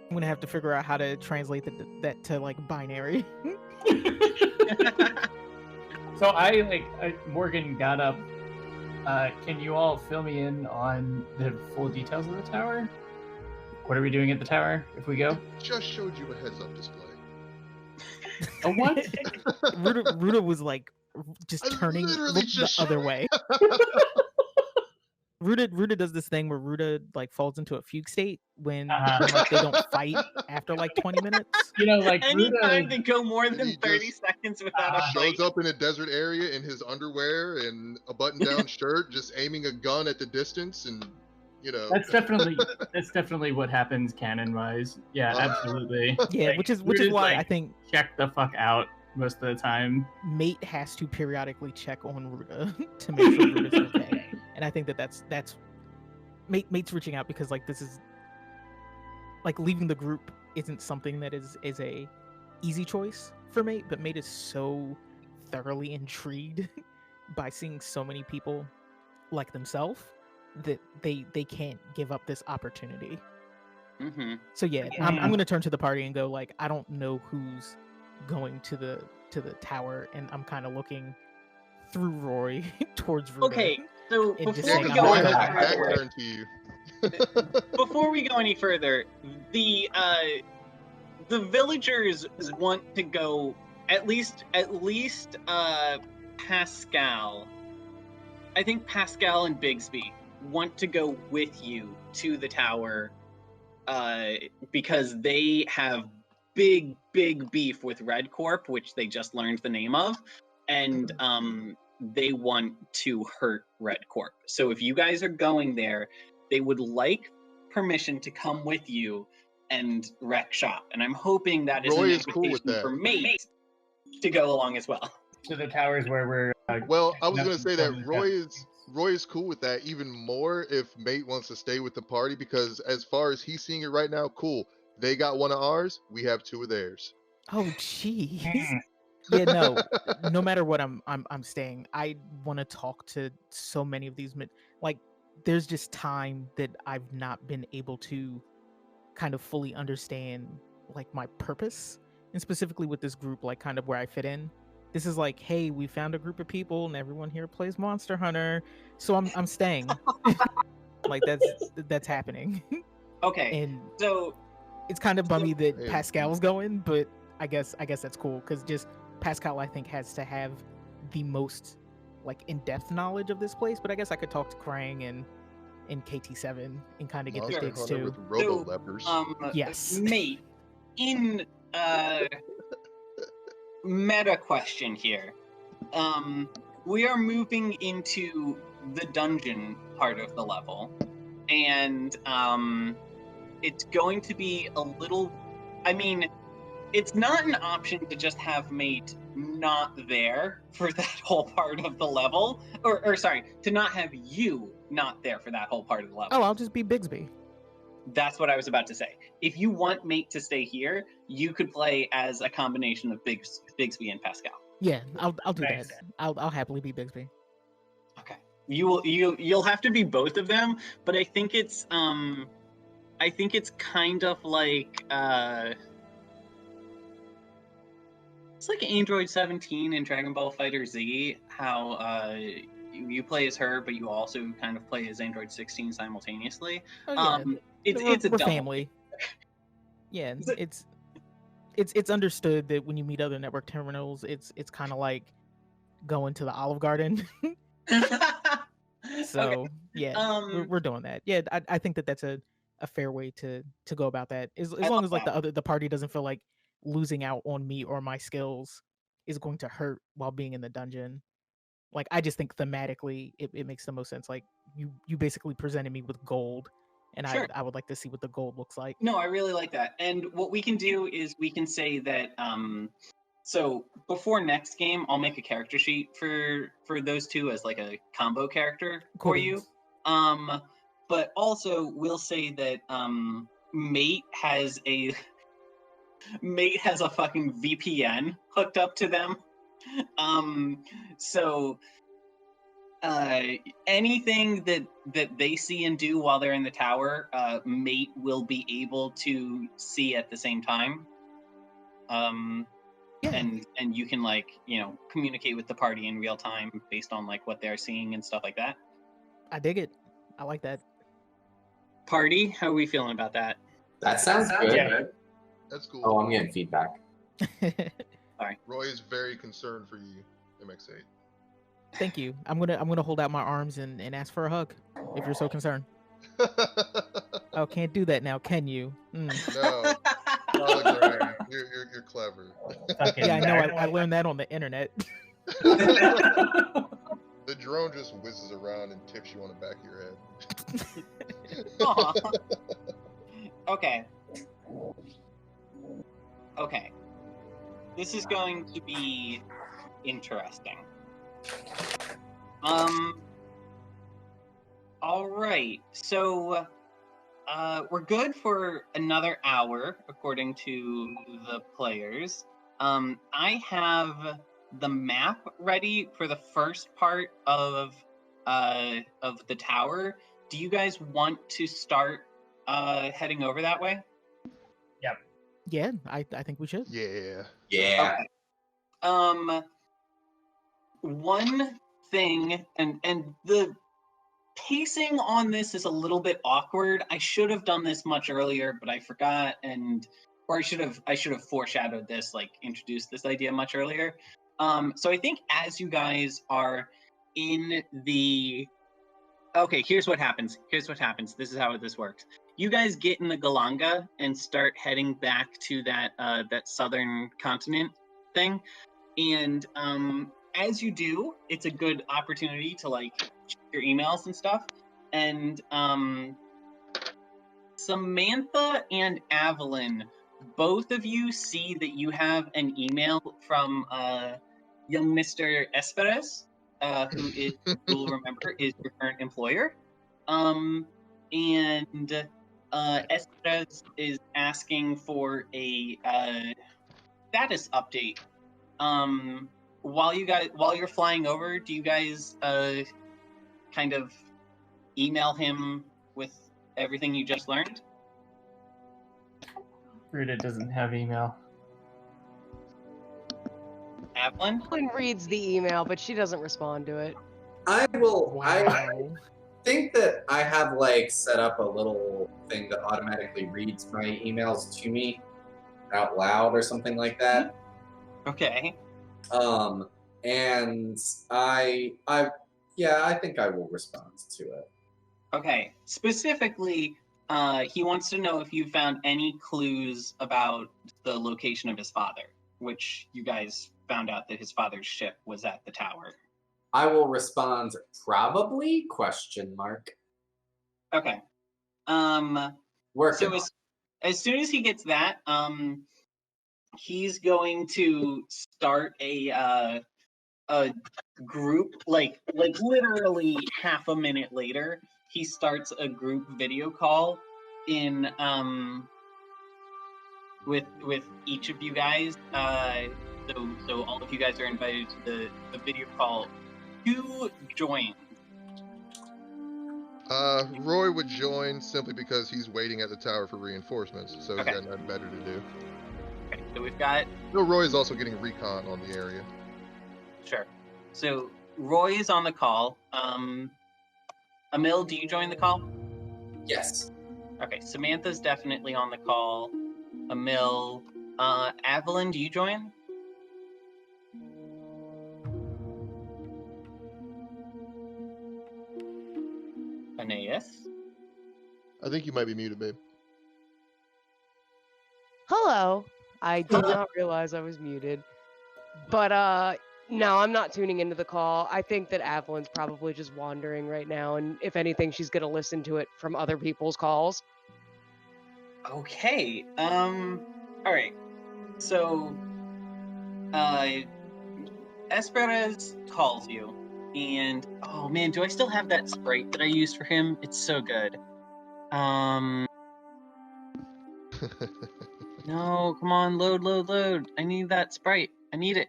I'm gonna have to figure out how to translate that to like binary.
So Morgan got up. Can you all fill me in on the full details of the tower? What are we doing at the tower if we go?
Just showed you a heads-up display.
A what?
Ruda was like just turning the other way. Ruda does this thing where Ruda like falls into a fugue state when like, they don't fight after like 20 minutes.
You know, like
Any
Ruda,
time to go more than
He
30 seconds without a fight.
Shows up in a desert area in his underwear and a button-down shirt, just aiming a gun at the distance, and you know.
That's definitely what happens canon-wise. Yeah, absolutely.
Yeah,
Like,
which is
Ruda's,
why
like,
I think
check the fuck out most of the time.
mate has to periodically check on Ruda to make sure Ruda's okay. And I think that's mate's reaching out because like this is like leaving the group isn't something that is a easy choice for Mate, but Mate is so thoroughly intrigued by seeing so many people like themselves that they can't give up this opportunity.
Mm-hmm.
So yeah, I'm gonna turn to the party and go like, I don't know who's going to the tower, and I'm kind of looking through Roy towards Ruda.
Okay, so
and just
before
saying,
we
I'm
go
not
Roy
any
has
gonna
his
back
back
away.
turned to you.
before we go any further, the villagers want to go at least Pascal. I think Pascal and Bigsby want to go with you to the tower because they have big beef with Red Corp, which they just learned the name of, and they want to hurt Red Corp. So if you guys are going there, they would like permission to come with you and wreck shop. And I'm hoping that is
Roy
an
is cool with
invitation
that.
for Mate to go along as well.
To the towers where we're.
Well, I was
Nothing
gonna say that
from
Roy is cool with that even more if Mate wants to stay with the party, because as far as he's seeing it right now, cool. They got one of ours, we have two of theirs.
Oh jeez. Yeah, no matter what, I'm staying. I want to talk to so many of these men. Like, there's just time that I've not been able to kind of fully understand like my purpose, and specifically with this group, like kind of where I fit in. This is like, hey, we found a group of people and everyone here plays Monster Hunter, so I'm staying. Like that's happening.
Okay,
And
so
it's kind of bummy that
Yeah.
Pascal's going, but I guess that's cool because just Pascal, I think, has to have the most like in-depth knowledge of this place. But I guess I could talk to Krang and KT7 and kind of get the
Monster
digs
Hunter
too.
with robo lepers.
Yes.
Mate, in meta question here. We are moving into the dungeon part of the level, and it's going to be a little. I mean, it's not an option to just have Mate not there for that whole part of the level, or sorry, to not have you not there for that whole part of the level.
Oh, I'll just be Bigsby.
That's what I was about to say. If you want Mate to stay here, you could play as a combination of Bigsby and Pascal.
Yeah, I'll do
Nice.
that. I'll happily be Bigsby.
Okay. You'll have to be both of them, but I think it's kind of like it's like Android 17 in Dragon Ball Fighter Z, how you play as her, but you also kind of play as Android 16 simultaneously.
Oh, yeah.
It's a
we're
double.
family. Yeah, it's understood that when you meet other network terminals, it's kind of like going to the Olive Garden. So
Okay.
yeah, we're doing that. Yeah, I think that's a fair way to go about that. As long
love
as like
that.
the party doesn't feel like losing out on me or my skills is going to hurt while being in the dungeon. Like, I just think thematically it makes the most sense. Like, you basically presented me with gold, and
Sure.
I would like to see what the gold looks like.
No, I really like that. And what we can do is we can say that so before next game, I'll make a character sheet for those two as like a combo character
Cool
for you.
beans.
But also we'll say that Mate has a fucking VPN hooked up to them. So anything that they see and do while they're in the tower, Mate will be able to see at the same time.
Yeah.
And you can, like, you know, communicate with the party in real time based on like what they're seeing and stuff like that.
I dig it. I like that.
Party, how are we feeling about that?
That sounds good.
Yeah.
That's cool.
Oh, I'm getting feedback.
Roy is very concerned for you, MX8.
Thank you. I'm gonna hold out my arms and ask for a hug if you're so concerned. Oh, can't do that now, can you?
No, hologram. You're clever.
Fucking
Yeah, I know.
nerd.
I learned that on the internet.
The drone just whizzes around and tips you on the back of your head.
Aw. Okay. Okay. This is going to be interesting. All right. So, we're good for another hour, according to the players. I have the map ready for the first part of the tower. Do you guys want to start heading over that way?
Yeah, I think we should.
Yeah.
Yeah.
Okay. One thing, and the pacing on this is a little bit awkward. I should have done this much earlier, but I forgot, or I should have foreshadowed this, like introduced this idea much earlier. So I think as you guys are in the okay, here's what happens. This is how this works. You guys get in the Galanga and start heading back to that southern continent thing, and as you do, it's a good opportunity to like check your emails and stuff. And Samantha and Aveline, both of you see that you have an email from young Mr. Esperes, who is, you'll remember, is your current employer. And Esperes is asking for a status update. While you're flying over, do you guys kind of email him with everything you just learned?
Ruda doesn't have email.
Aveline?
Aveline reads the email, but she doesn't respond to it.
I will.
Wow.
I think that I have like set up a little thing that automatically reads my emails to me out loud or something like that.
Okay.
And I think I will respond to it.
Okay. Specifically, he wants to know if you found any clues about the location of his father, which you guys found out that his father's ship was at the tower.
I will respond probably ?
Okay.
Working.
So as soon as he gets that, he's going to start a group, like literally half a minute later, he starts a group video call in with each of you guys. So all of you guys are invited to the video call. Who joins?
Roy would join simply because he's waiting at the tower for reinforcements, so he's
Okay.
got nothing better to do.
Okay, so we've got
No, Roy is also getting recon on the area.
sure. So Roy is on the call. Amil, do you join the call?
Yes.
Okay, Samantha's definitely on the call. Amil, Aveline, do you join? Aeneas?
I think you might be muted, babe.
Hello. I did not realize I was muted. But no, I'm not tuning into the call. I think that Aveline's probably just wandering right now, and if anything, she's gonna listen to it from other people's calls.
Okay. All right. So, Esperes calls you, and oh man, do I still have that sprite that I used for him? It's so good. No, come on, load. I need that sprite. I need it.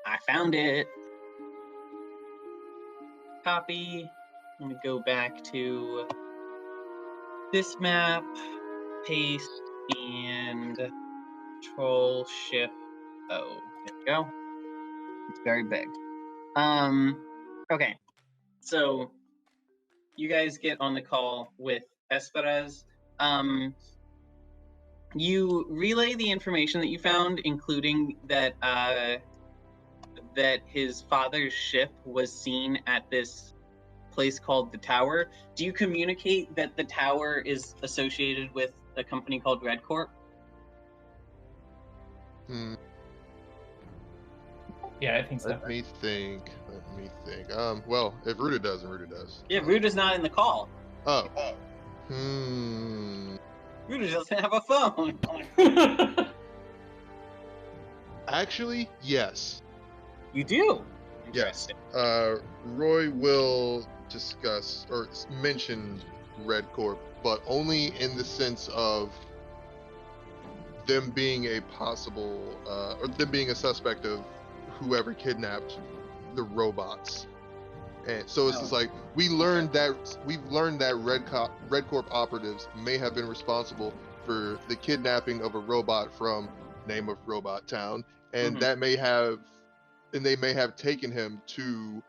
I found it. Copy. Let me go back to this map. Paste and Control Shift O. There we go. It's very big. Okay. So you guys get on the call with Esperes. You relay the information that you found, including that that his father's ship was seen at this place called the Tower. Do you communicate that the Tower is associated with a company called Red Corp?
Yeah, I think so.
Let me think. Well, if Ruda does, then Ruda does.
Yeah, Ruda's not in the call.
Oh.
Ruda doesn't have a phone.
Actually, yes.
You do?
Yes.
Interesting.
Roy will discuss or mention Red Corp, but only in the sense of them being a possible, or them being a suspect of whoever kidnapped the robots. And so it's just like we've learned that Red Corp operatives may have been responsible for the kidnapping of a robot from name of Robot Town, and they may have taken him to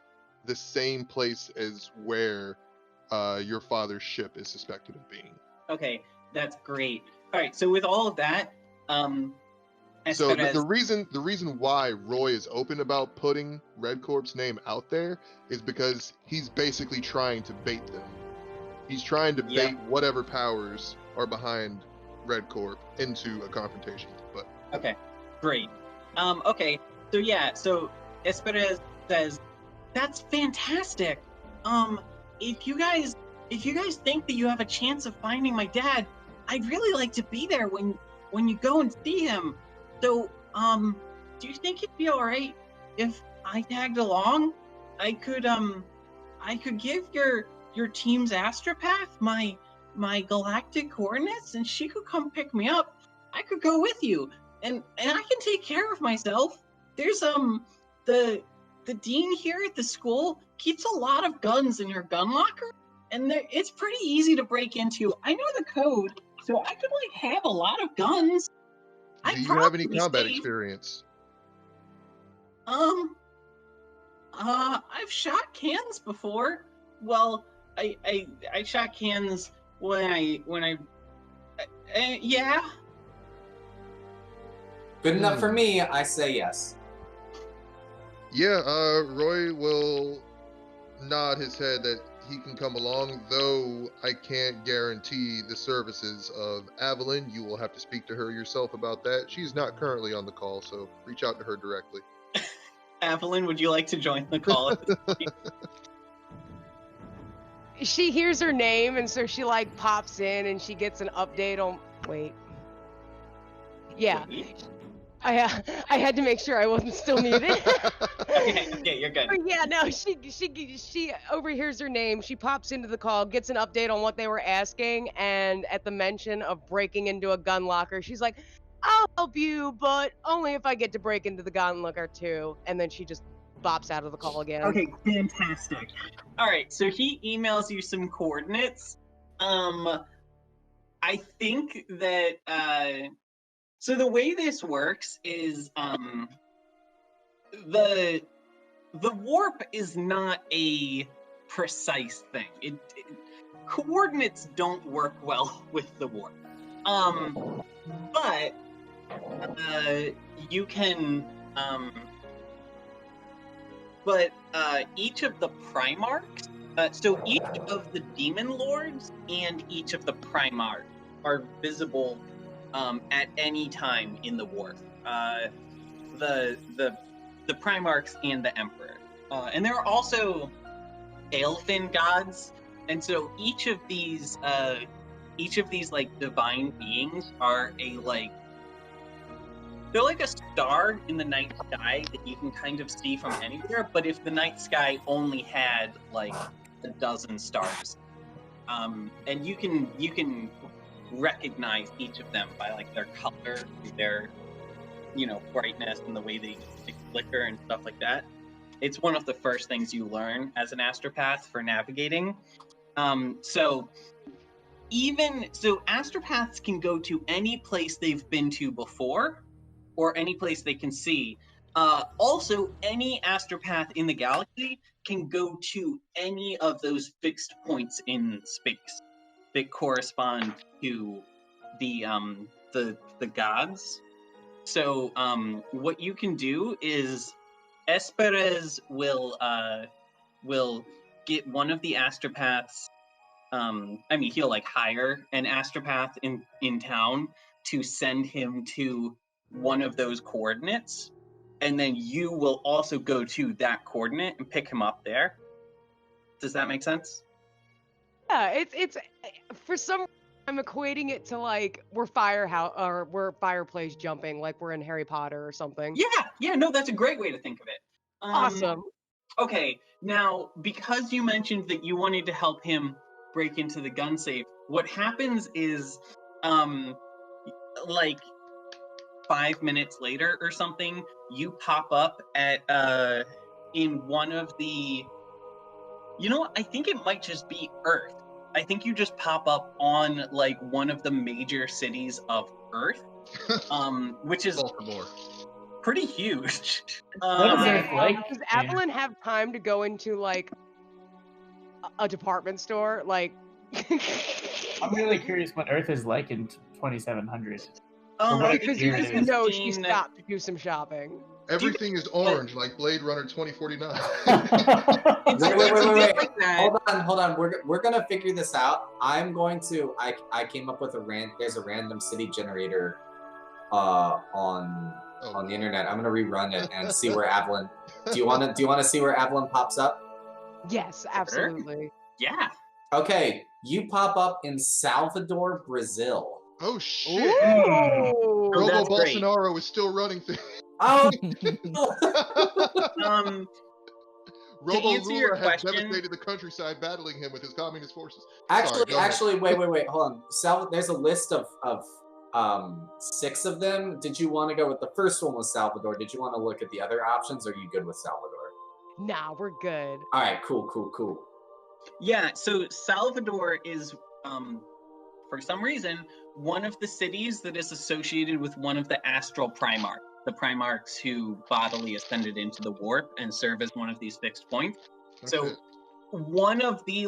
the same place as where your father's ship is suspected of being.
Okay, that's great. All right, so with all of that,
so the reason why Roy is open about putting Red Corp's name out there is because he's basically trying to bait them. He's trying to bait whatever powers are behind Red Corp into a confrontation. But
okay, great. Okay, so Esperez says, "That's fantastic. If you guys think that you have a chance of finding my dad, I'd really like to be there when you go and see him. So, do you think it'd be all right if I tagged along? I could give your team's astropath my galactic coordinates, and she could come pick me up. I could go with you, and I can take care of myself. There's the dean here at the school keeps a lot of guns in her gun locker, and it's pretty easy to break into. I know the code, so I could have a lot of guns.
Do you have any combat experience?
I've shot cans before. Well, I shot cans when I yeah.
Good enough for me. I say yes.
Yeah, Roy will nod his head that he can come along, though I can't guarantee the services of Aveline. You will have to speak to her yourself about that. She's not currently on the call, so reach out to her directly.
Aveline, would you like to join the call at this point?
She hears her name, and so she pops in, and she gets an update on. Wait. Yeah. I had to make sure I wasn't still muted.
Okay, you're good.
But yeah, no, she overhears her name. She pops into the call, gets an update on what they were asking, and at the mention of breaking into a gun locker, she's like, "I'll help you, but only if I get to break into the gun locker too." And then she just bops out of the call again.
Okay, fantastic. All right, so he emails you some coordinates. I think that so the way this works is the warp is not a precise thing. Coordinates don't work well with the warp. But you can each of the Primarchs, so each of the Demon Lords and each of the Primarchs are visible at any time in the warp. The Primarchs and the Emperor, and there are also Elfin gods, and so each of these divine beings are they're like a star in the night sky that you can kind of see from anywhere. But if the night sky only had a dozen stars, and you can recognize each of them by their color, their brightness, and the way they flicker and stuff like that. It's one of the first things you learn as an astropath for navigating. So astropaths can go to any place they've been to before, or any place they can see. Also, any astropath in the galaxy can go to any of those fixed points in space that correspond to the gods. So what you can do is Esperez will get one of the astropaths. He'll hire an astropath in town to send him to one of those coordinates, and then you will also go to that coordinate and pick him up there. Does that make sense?
Yeah, it's for some reason I'm equating it to we're fireplace jumping, like we're in Harry Potter or something.
Yeah, no, that's a great way to think of it.
Awesome.
Okay, now because you mentioned that you wanted to help him break into the gun safe. What happens is, like 5 minutes later or something, you pop up at in one of the. You know what? I think it might just be Earth. I think you just pop up on like one of the major cities of Earth, which is
Baltimore.
pretty huge.
What is Earth like?
Does Aveline have time to go into like a department store? Like,
I'm really curious what Earth is like in 2700.
because you just know she stopped to do some shopping.
Everything is orange, like Blade Runner 2049.
Wait. Hold on. We're gonna figure this out. I'm going to. I came up with there's a random city generator, on the internet. I'm gonna rerun it and see where Aveline. Do you want to see where Aveline pops up?
Yes, absolutely.
Yeah.
Okay, you pop up in Salvador, Brazil.
Oh shit!
Ooh.
Robo
That's great.
Bolsonaro is still running things.
Oh.
Robo
answer your
Lula has
question-
devastated the countryside, battling him with his communist forces.
Actually, wait. Hold on. There's a list of 6 of them. Did you want to go with the first one with Salvador? Did you want to look at the other options, or are you good with Salvador?
Nah, we're good.
All right, cool.
Yeah, so Salvador is, for some reason, one of the cities that is associated with one of the astral Primarchs, the Primarchs who bodily ascended into the warp and serve as one of these fixed points. So one of the,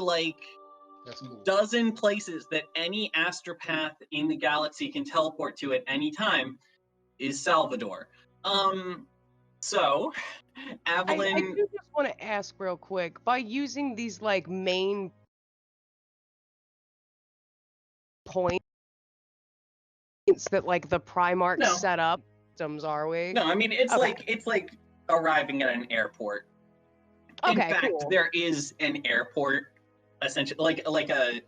That's cool.
dozen places that any astropath in the galaxy can teleport to at any time is Salvador. So, Aveline...
I do just want to ask real quick, by using these, main points that, the Primarchs set up, systems, are we?
No, I mean, it's like arriving at an airport. In fact,
cool.
there is an airport, essentially, like a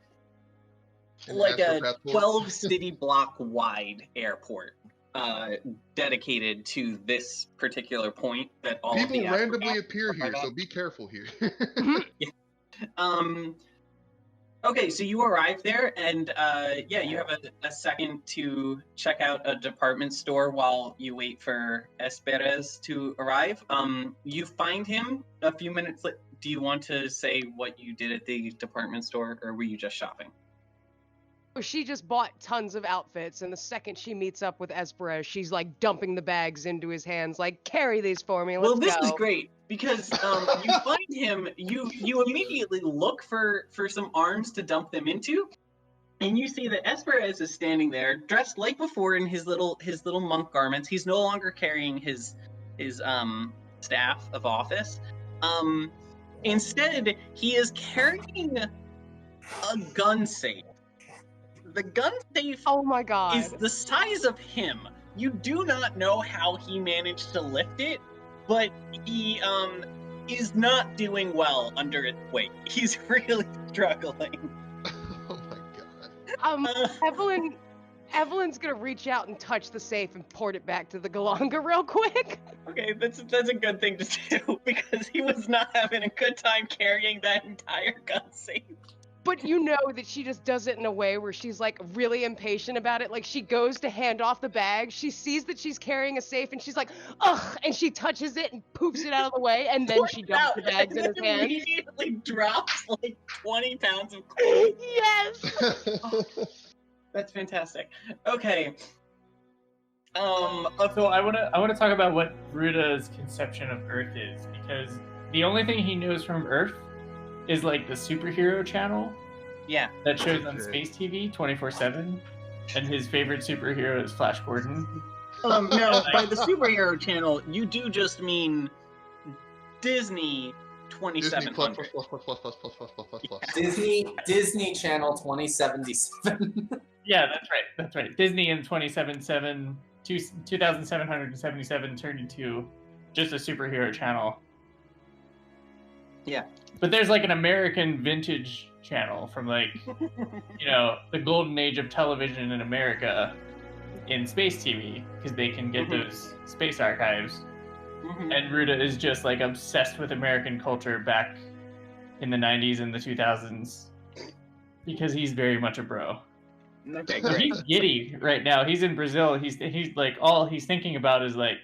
Astropath port.
12 city block wide airport, dedicated to this particular point that all
People
of the
randomly
astronauts
appear
are
here,
part
so
of.
be careful here.
Okay, so you arrive there, and you have a second to check out a department store while you wait for Esperes to arrive. You find him a few minutes later. Do you want to say what you did at the department store, or were you just shopping?
She just bought tons of outfits, and the second she meets up with Esperes, she's dumping the bags into his hands, carry these for me. Let's
This
go.
is great because you find him. You immediately look for some arms to dump them into, and you see that Esperes is standing there, dressed like before in his little monk garments. He's no longer carrying his staff of office. Instead, he is carrying a gun safe. The gun safe
Oh my god.
is the size of him. You do not know how he managed to lift it, but he is not doing well under its weight. He's really struggling.
Oh my god.
Eveline's gonna reach out and touch the safe and port it back to the Galanga real quick.
Okay, that's a good thing to do because he was not having a good time carrying that entire gun safe.
But you know that she just does it in a way where she's really impatient about it. She goes to hand off the bag, she sees that she's carrying a safe, and she's like, ugh, and she touches it and poofs it out of the way, and then she dumps the bags in his hand.
Immediately drops 20 pounds of clothes.
Yes.
That's fantastic. Okay.
So I want to talk about what Ruda's conception of Earth is, because the only thing he knows from Earth is the superhero channel.
Yeah.
That shows on Space TV 24/7, and his favorite superhero is Flash Gordon.
No, by the superhero channel, you do just mean Disney 2700.
Disney Channel 2077.
Yeah, that's right. Disney in 2777 turned into just a superhero channel.
Yeah.
But there's an American vintage channel from the golden age of television in America in Space TV, because they can get those space archives. And Ruda is just obsessed with American culture back in the 90s and the 2000s. because he's very much a bro.
Okay, great.
He's giddy right now. He's in Brazil. He's like all he's thinking about is like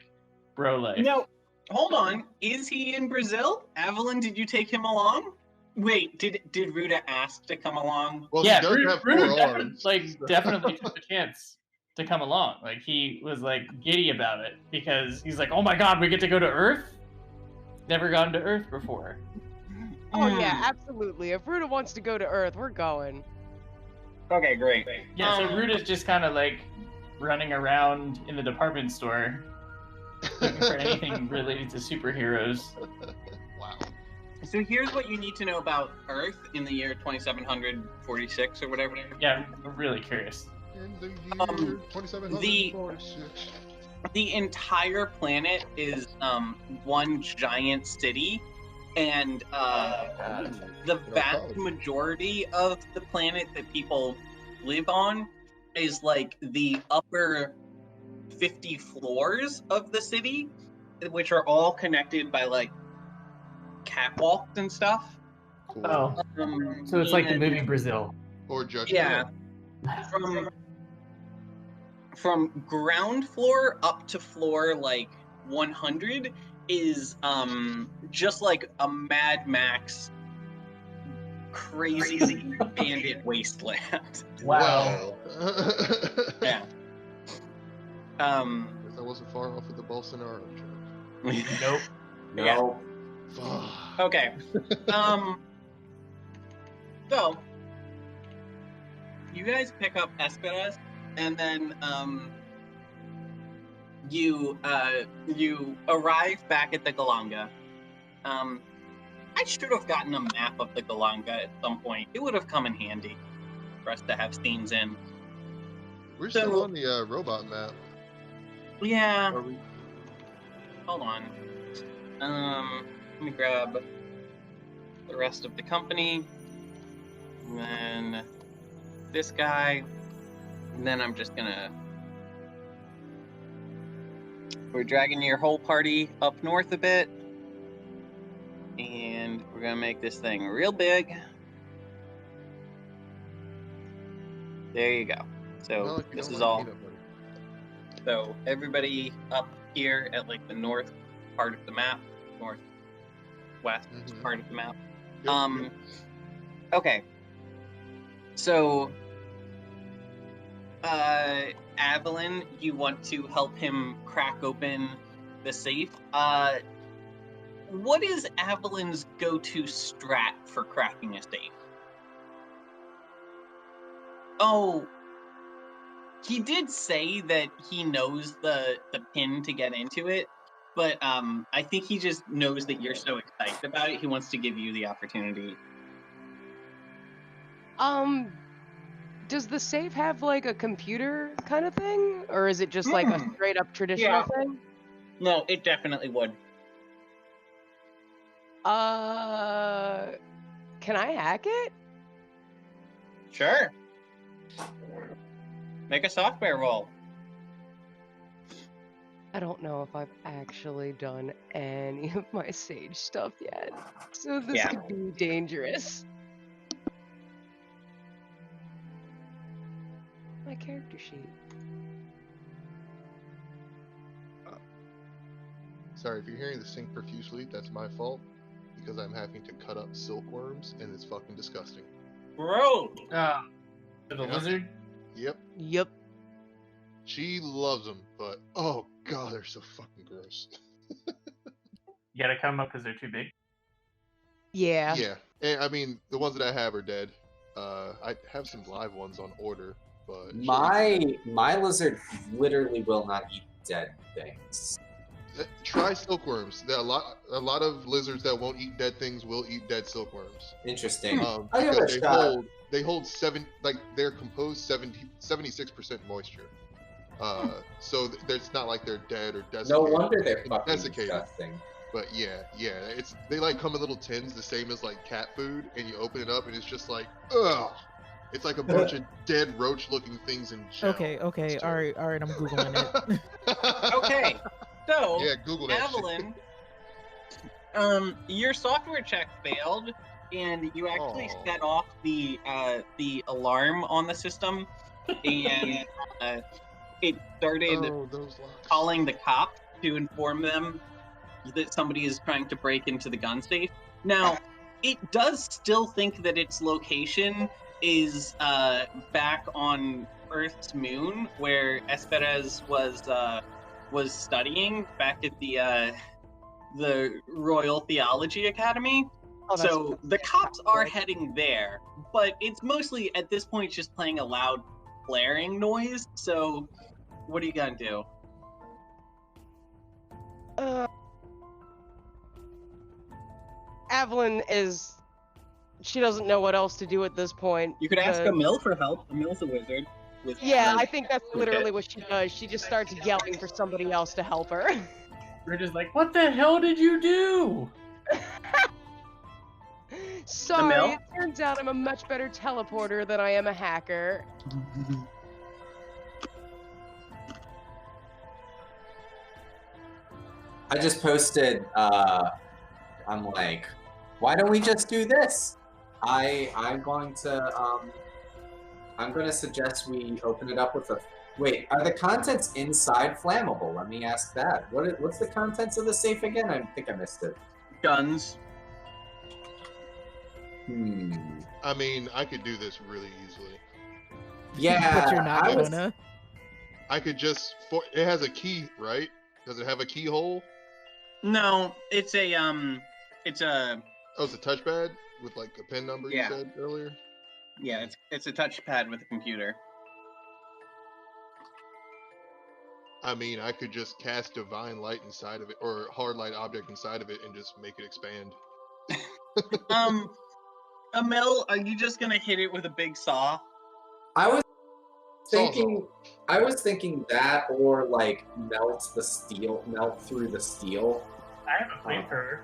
bro life.
No, hold on. Is he in Brazil? Aveline, did you take him along? Wait, did Ruda ask to come along?
Well,
Yeah,
he does have 4 arms.
definitely took the chance to come along. Like he was like giddy about it because he's like, oh my god, we get to go to Earth. Never gone to Earth before.
Oh yeah, absolutely. If Ruda wants to go to Earth, we're going.
Okay, great.
Yeah, so Ruda's just kind of like running around in the department store looking for anything related to superheroes.
Wow.
So here's what you need to know about Earth in the year 2746 or whatever.
Yeah, I'm really curious.
In the year 2746.
The entire planet is one giant city, and the vast majority of the planet that people live on is like the upper 50 floors of the city, which are all connected by like catwalks and stuff.
Cool.
Oh, so it's like the movie Brazil.
Or Judge
Yeah.
Dredd.
From ground floor up to floor like 100 is just like a Mad Max crazy bandit wasteland.
Wow.
Yeah.
Guess I wasn't far off with the Bolsonaro joke.
Nope.
Yeah.
Fuck.
Okay. So you guys pick up Esperas, and then you arrive back at the Galanga. I should have gotten a map of the Galanga at some point. It would have come in handy for us to have scenes in.
We're still on the robot map.
Yeah.
Are we?
Hold on. Let me grab the rest of the company. And then this guy. And then I'm just gonna... We're dragging your whole party up north a bit. And we're gonna make this thing real big. There you go. So this is all... So everybody up here at like the north part of the map, northwest part of the map.
Yep.
Okay. So, Aveline, you want to help him crack open the safe. What is Aveline's go-to strat for cracking a safe? Oh, he did say that he knows the pin to get into it, but I think he just knows that you're so excited about it, he wants to give you the opportunity.
Does the safe have like a computer kind of thing, or is it just like a straight up traditional thing?
No, it definitely would.
Can I hack it?
Sure. Make a software roll.
I don't know if I've actually done any of my Sage stuff yet, so this could be dangerous. My character sheet.
Sorry, if you're hearing this sing profusely, that's my fault. Because I'm having to cut up silkworms, and it's fucking disgusting.
Bro!
The lizard?
Yep. She loves them, but oh god, they're so fucking gross.
You gotta cut them up because they're too big?
Yeah.
Yeah. And, I mean, the ones that I have are dead. I have some live ones on order, but...
My lizard literally will not eat dead things.
Try silkworms. There are a lot of lizards that won't eat dead things will eat dead silkworms.
Interesting.
Because they hold they're composed 76% moisture. So it's not like they're dead or desiccated.
No wonder they're fucking
desiccated.
disgusting.
But yeah, they like come in little tins, the same as like cat food, and you open it up and it's just like, ugh. It's like a bunch of dead roach-looking things in gel.
Okay, all right, I'm googling it.
Okay, so
yeah, Google that
Aveline, your software check failed and you actually
Aw.
set off the alarm on the system, and it started
Oh, those locks.
calling the cops to inform them that somebody is trying to break into the gun safe. Now, it does still think that its location is back on Earth's moon, where Esperez was studying back at the Royal Theology Academy.
Oh, that's
So the cops are heading there, but it's mostly at this point just playing a loud blaring noise. So what are you gonna do?
Aveline she doesn't know what else to do at this point.
You could ask
because-
Amil for help. Amil's a wizard. With
Yeah,
her
I think that's literally what she does. She just starts yelling for somebody else to help her.
Ruda's like, what the hell did you do?
Sorry,
Amil?
it turns out I'm a much better teleporter than I am a hacker.
I just posted, I'm like, why don't we just do this? I'm going to suggest we open it up with a, wait, are the contents inside flammable? Let me ask that. What's the contents of the safe again? I think I missed it.
guns.
I mean, I could do this really easily.
Yeah,
But you're not
I was-
gonna.
I could just it has a key, right? Does it have a keyhole?
No, it's a
Oh, it's a touchpad with like a pin number
Yeah.
you said earlier.
yeah, it's a touchpad with a computer.
I mean, I could just cast divine light inside of it, or hard light object inside of it, and just make it expand.
Amil, are you just gonna hit it with a big saw?
I was
Saw's
thinking that, or like melt through the steel.
I have a flamethrower.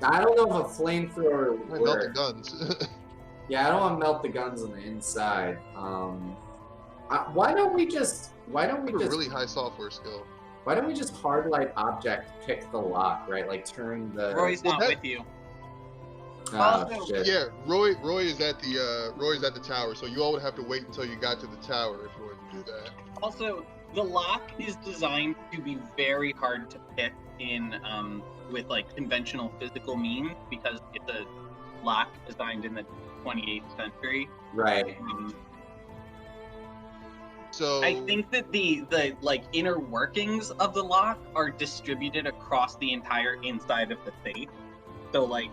I don't know if a flamethrower would
Melt the
work.
guns.
Yeah, I don't want to melt the guns on the inside. Why don't we just
a really high software skill.
why don't we just hard light object pick the lock, right? Like turn the
Roy's not
that-
with you.
oh,
also-
shit.
Yeah, Roy is at the tower, so you all would have to wait until you got to the tower if you wanted to do that.
Also, the lock is designed to be very hard to pick in with like conventional physical means because it's a lock designed in the 28th century.
Right.
So
I think that the like inner workings of the lock are distributed across the entire inside of the safe. So like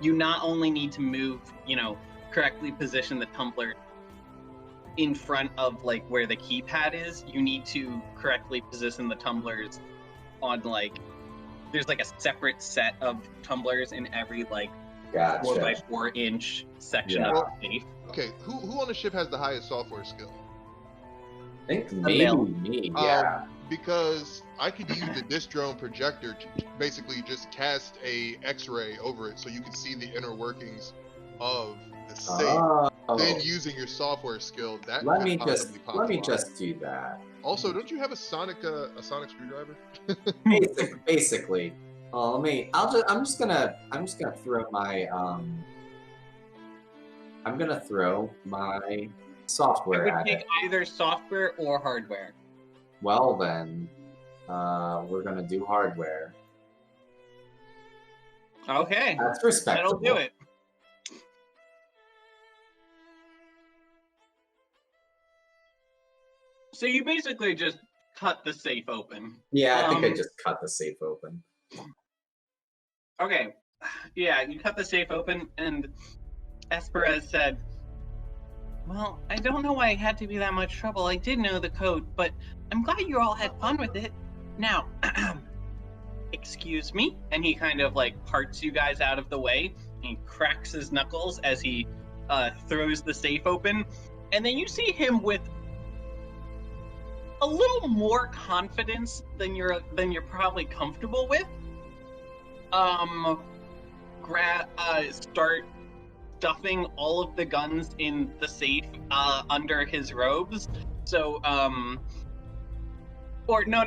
you not only need to move, correctly position the tumbler in front of like where the keypad is, you need to correctly position the tumblers on like there's like a separate set of tumblers in every like 4x4 inch section
Yeah.
of the safe.
okay, who on the ship has the highest software skill?
I think maybe
Amil.
me. Yeah.
Because I could use the disc drone projector to basically just cast a X-ray over it, so you can see the inner workings of the safe.
Oh.
Then using your software skill, that
let
could
me
possibly pop
let me
a lot.
just do that.
Also, don't you have a sonic screwdriver?
Basically. I'm just gonna throw my
It
software
would
at
take
it.
either software or hardware.
Well then, we're gonna do hardware.
Okay,
That's respectable.
that'll do it. So you basically just cut the safe open.
Yeah, I think I
Um,
just cut the safe open.
Okay, yeah, you cut the safe open, and Esperez said, "Well, I don't know why it had to be that much trouble. I did know the code, but I'm glad you all had fun with it. Now, excuse me," and he kind of like parts you guys out of the way. He cracks his knuckles as he throws the safe open, and then you see him with a little more confidence than you're probably comfortable with. Start stuffing all of the guns in the safe under his robes. So, or no,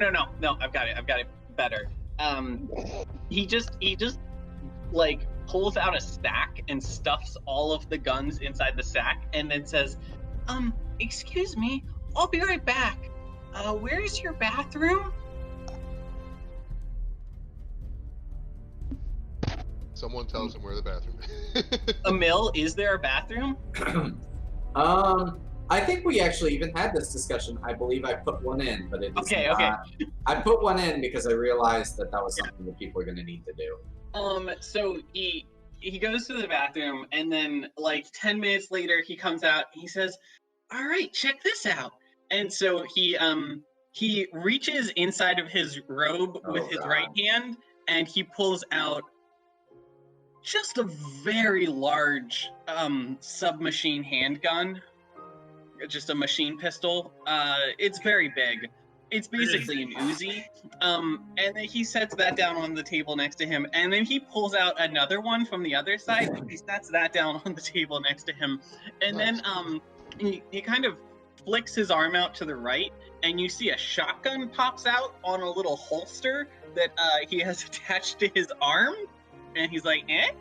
I've got it better. He just like pulls out a sack and stuffs all of the guns inside the sack, and then says, excuse me, I'll be right back. Where's your bathroom?
Someone tells him where the bathroom is.
Amil, is there a bathroom?
I think we actually even had this discussion. I believe I put one in, but it is
Okay.
I put one in because I realized that was something that people are going to need to do.
So he goes to the bathroom, and then like 10 minutes later he comes out and he says, all right, check this out. And so he reaches inside of his robe with his right hand, and he pulls out just a very large submachine handgun, just a machine pistol. It's very big. It's basically an Uzi. And then he sets that down on the table next to him, and then he pulls out another one from the other side, and he sets that down on the table next to him. And then he kind of flicks his arm out to the right, and you see a shotgun pops out on a little holster that he has attached to his arm. And he's like, and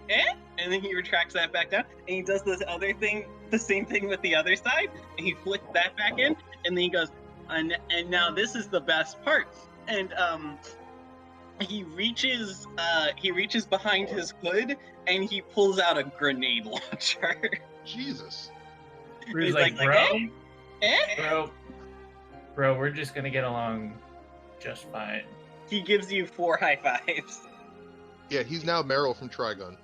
then he retracts that back down, and he does this other thing, the same thing with the other side, and he flicks that back in, and then he goes, and now this is the best part. And he reaches behind his hood, and he pulls out a grenade launcher.
Jesus.
He's like, bro, we're just gonna get along just fine.
He gives you 4 high fives.
Yeah, he's now Meryl from Trigun.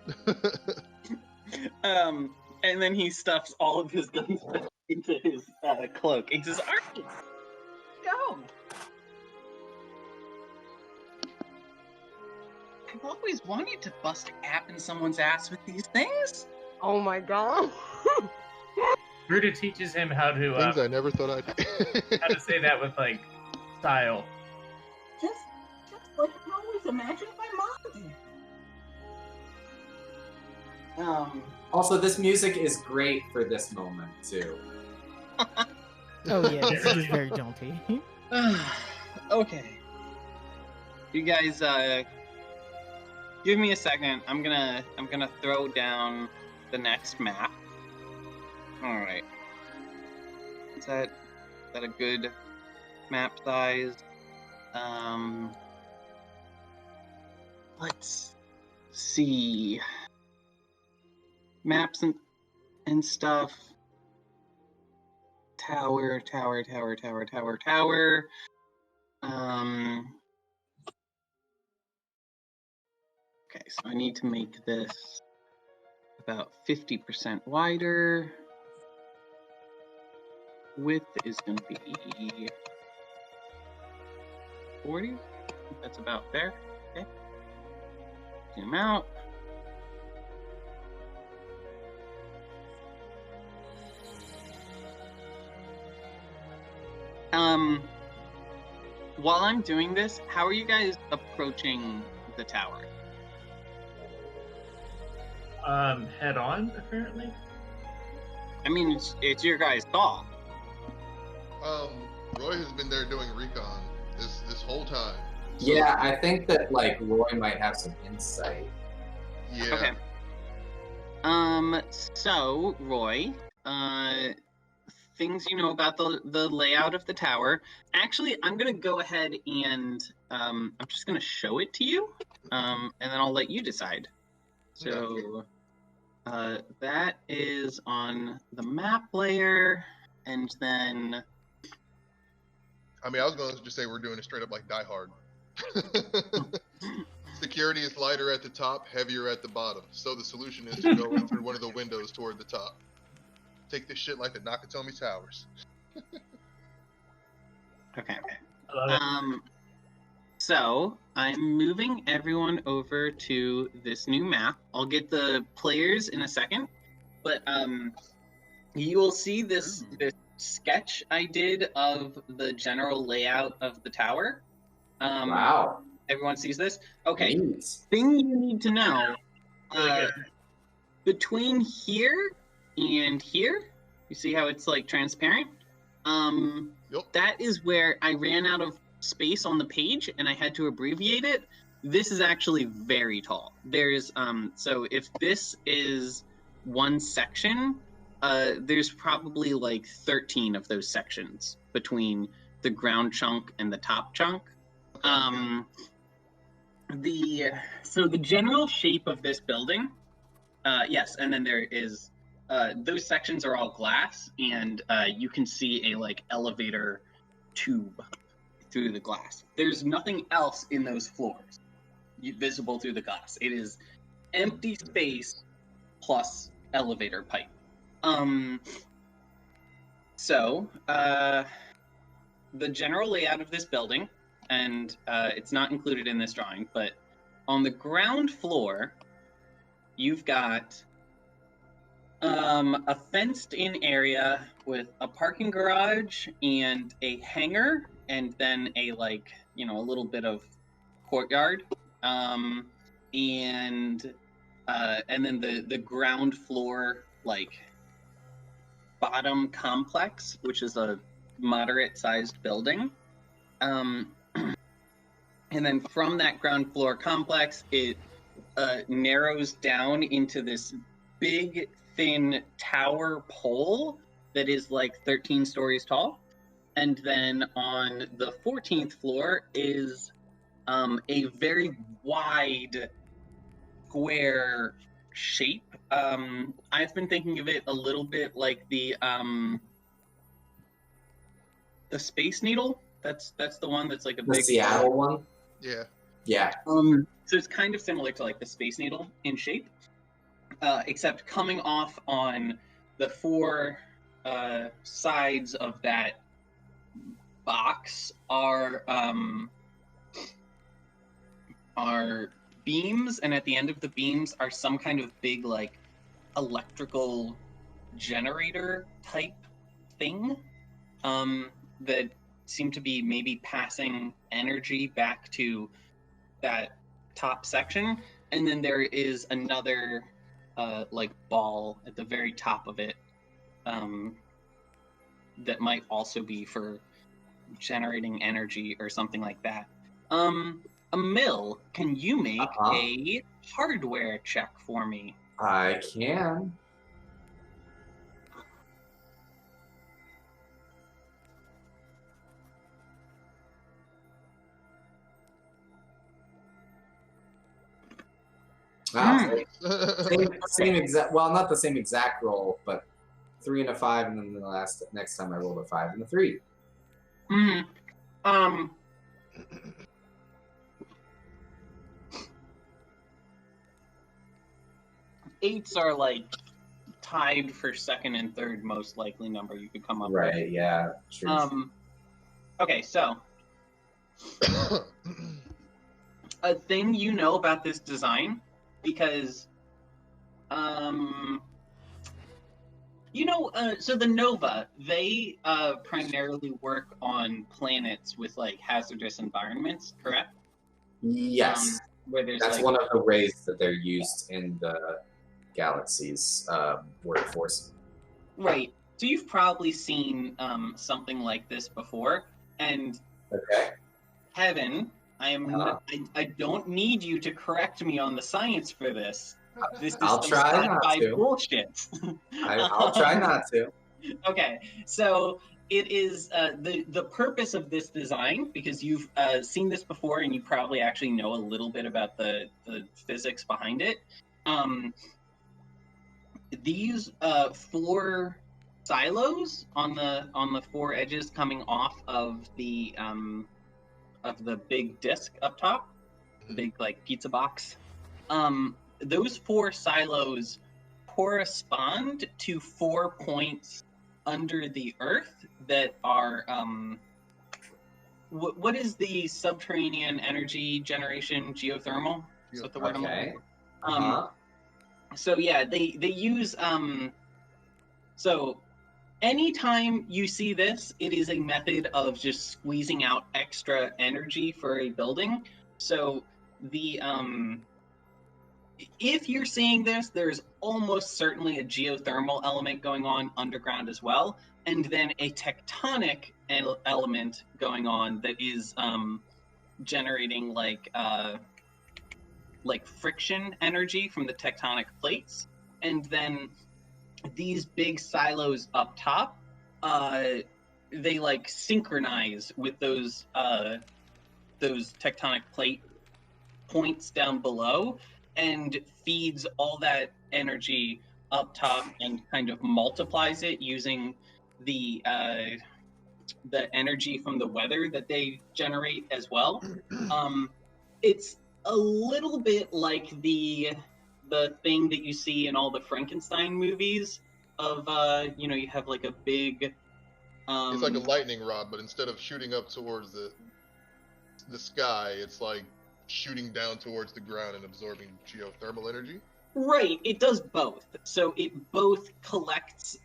And then he stuffs all of his guns back into his cloak. He says, all right, go. I've always wanted to bust a cap in someone's ass with these things.
Oh my god.
Ruda teaches him how to
Things I never thought I'd
how to say that with like style.
Just like I always imagined my mom did.
Also, this music is great for this moment too.
Oh yeah, this is very jaunty.
Okay. You guys, give me a second. I'm gonna throw down the next map. All right. Is that a good map size? Let's see. Maps and stuff. Tower. Okay, so I need to make this about 50% wider. Width is going to be 40. That's about there. Okay. Zoom out. While I'm doing this, how are you guys approaching the tower?
Head on, apparently.
I mean, it's your guys' call.
Roy has been there doing recon this whole time. So,
Yeah, I think that like Roy might have some insight.
Yeah.
Okay. So Roy, things you know about the layout of the tower. Actually, I'm gonna go ahead and I'm just gonna show it to you, and then I'll let you decide. So that is on the map layer, and then
I mean, I was going to just say we're doing it straight up like Die Hard. Security is lighter at the top, heavier at the bottom. So the solution is to go in through one of the windows toward the top. Take this shit like the Nakatomi Towers.
okay.
I love it.
So I'm moving everyone over to this new map. I'll get the players in a second, but you will see this sketch I did of the general layout of the tower.
Wow.
Everyone sees this? Okay.
Jeez.
Thing you need to know, between here and here, you see how it's like transparent?
Yep.
That is where I ran out of space on the page and I had to abbreviate it. this is actually very tall. There's so if this is one section, there's probably like 13 of those sections between the ground chunk and the top chunk. So the general shape of this building, yes, and then there is those sections are all glass, and you can see a like elevator tube through the glass. There's nothing else in those floors visible through the glass. It is empty space plus elevator pipe. So the general layout of this building, and it's not included in this drawing, but on the ground floor, you've got a fenced-in area with a parking garage and a hangar, and then a like, a little bit of courtyard, and then the ground floor like bottom complex, which is a moderate-sized building. And then from that ground floor complex, it narrows down into this big, thin tower pole that is like 13 stories tall. And then on the 14th floor is a very wide square shape. I've been thinking of it a little bit like the Space Needle. That's the one that's like a big
Seattle one.
Yeah.
So it's kind of similar to like the Space Needle in shape, except coming off on the four sides of that box are beams, and at the end of the beams are some kind of big like electrical generator type thing that seem to be maybe passing energy back to that top section. And then there is another like ball at the very top of it that might also be for generating energy or something like that. Amil, can you make a hardware check for me?
I can. Wow. Same exact. Well, not the same exact roll, but 3 and a 5, and then the next time I rolled a 5 and a 3.
Eights are like tied for second and third most likely number you could come up with.
Right. Yeah. True.
Okay, so a thing you know about this design, because so the Nova, they primarily work on planets with like hazardous environments, correct?
Yes.
Where there's
That's
like,
one of the ways that they're used in the galaxy's workforce.
Right. So you've probably seen something like this before, and
Okay.
Kevin, I don't need you to correct me on the science for this. This is
I'll
some
try not
sci-fi
to.
bullshit.
I'll try not to.
Okay, so it is the purpose of this design, because you've seen this before and you probably actually know a little bit about the physics behind it. These 4 silos on the 4 edges coming off of the big disc up top, the big like pizza box. Those 4 silos correspond to 4 points under the earth that are what is the subterranean energy generation? Geothermal? Is that the word I'm looking for? So yeah, they use so anytime you see this, it is a method of just squeezing out extra energy for a building. So the if you're seeing this, there's almost certainly a geothermal element going on underground as well, and then a tectonic element going on that is generating like like friction energy from the tectonic plates, and then these big silos up top, they like synchronize with those tectonic plate points down below, and feeds all that energy up top and kind of multiplies it using the energy from the weather that they generate as well. It's a little bit like the thing that you see in all the Frankenstein movies of you have like a big
It's like a lightning rod, but instead of shooting up towards the sky, it's like shooting down towards the ground and absorbing geothermal energy.
Right, it does both. So it both collects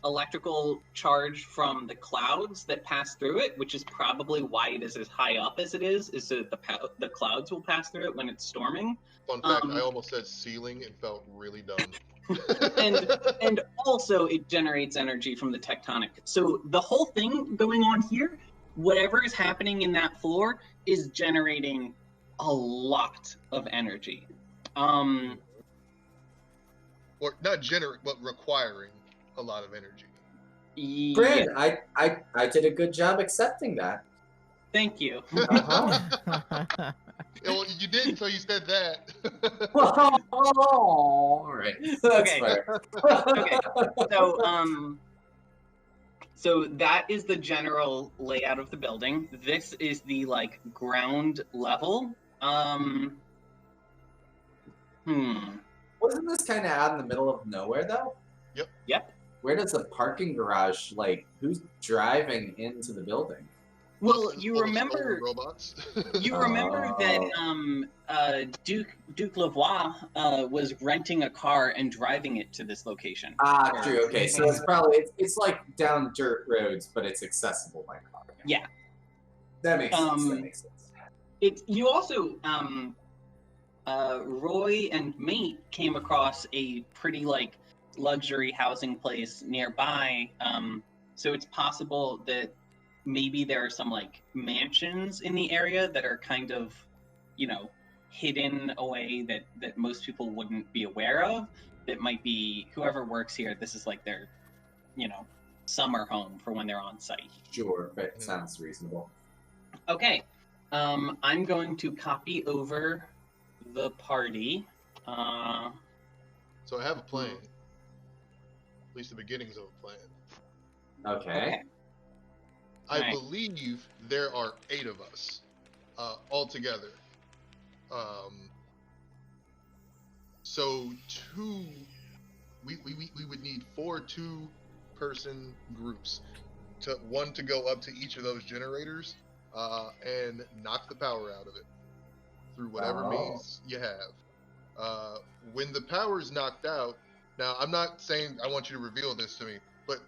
electrical charge from the clouds that pass through it, which is probably why it is as high up as it is so that the clouds will pass through it when it's storming.
Fun fact, I almost said ceiling and felt really dumb.
and also it generates energy from the tectonic. So the whole thing going on here, whatever is happening in that floor is generating a lot of energy.
Or not generate, but requiring a lot of energy.
Brandon, I did a good job accepting that.
Thank you.
Uh-huh.
Well, you did until you said that.
All right. That's
Okay.
fair.
Okay. So that is the general layout of the building. This is the like ground level.
Wasn't this kind of out in the middle of nowhere though?
Yep.
Where does the parking garage, like, who's driving into the building?
Well, you remember
robots.
You remember that Duke Lavoie was renting a car and driving it to this location.
True. Okay, so it's probably it's like down dirt roads, but it's accessible by car.
Yeah,
that makes sense.
You also Roy and Mate came across a pretty like luxury housing place nearby. So it's possible that maybe there are some like mansions in the area that are kind of, hidden away that most people wouldn't be aware of. That might be whoever works here. This is like their, summer home for when they're on site.
Sure, that sounds reasonable.
Okay, I'm going to copy over the party.
So I have a plan. At least the beginnings of a plan.
Okay.
I believe there are 8 of us altogether. So we would need 4 2-person groups. One to go up to each of those generators and knock the power out of it through whatever means you have. When the power is knocked out, now I'm not saying I want you to reveal this to me, but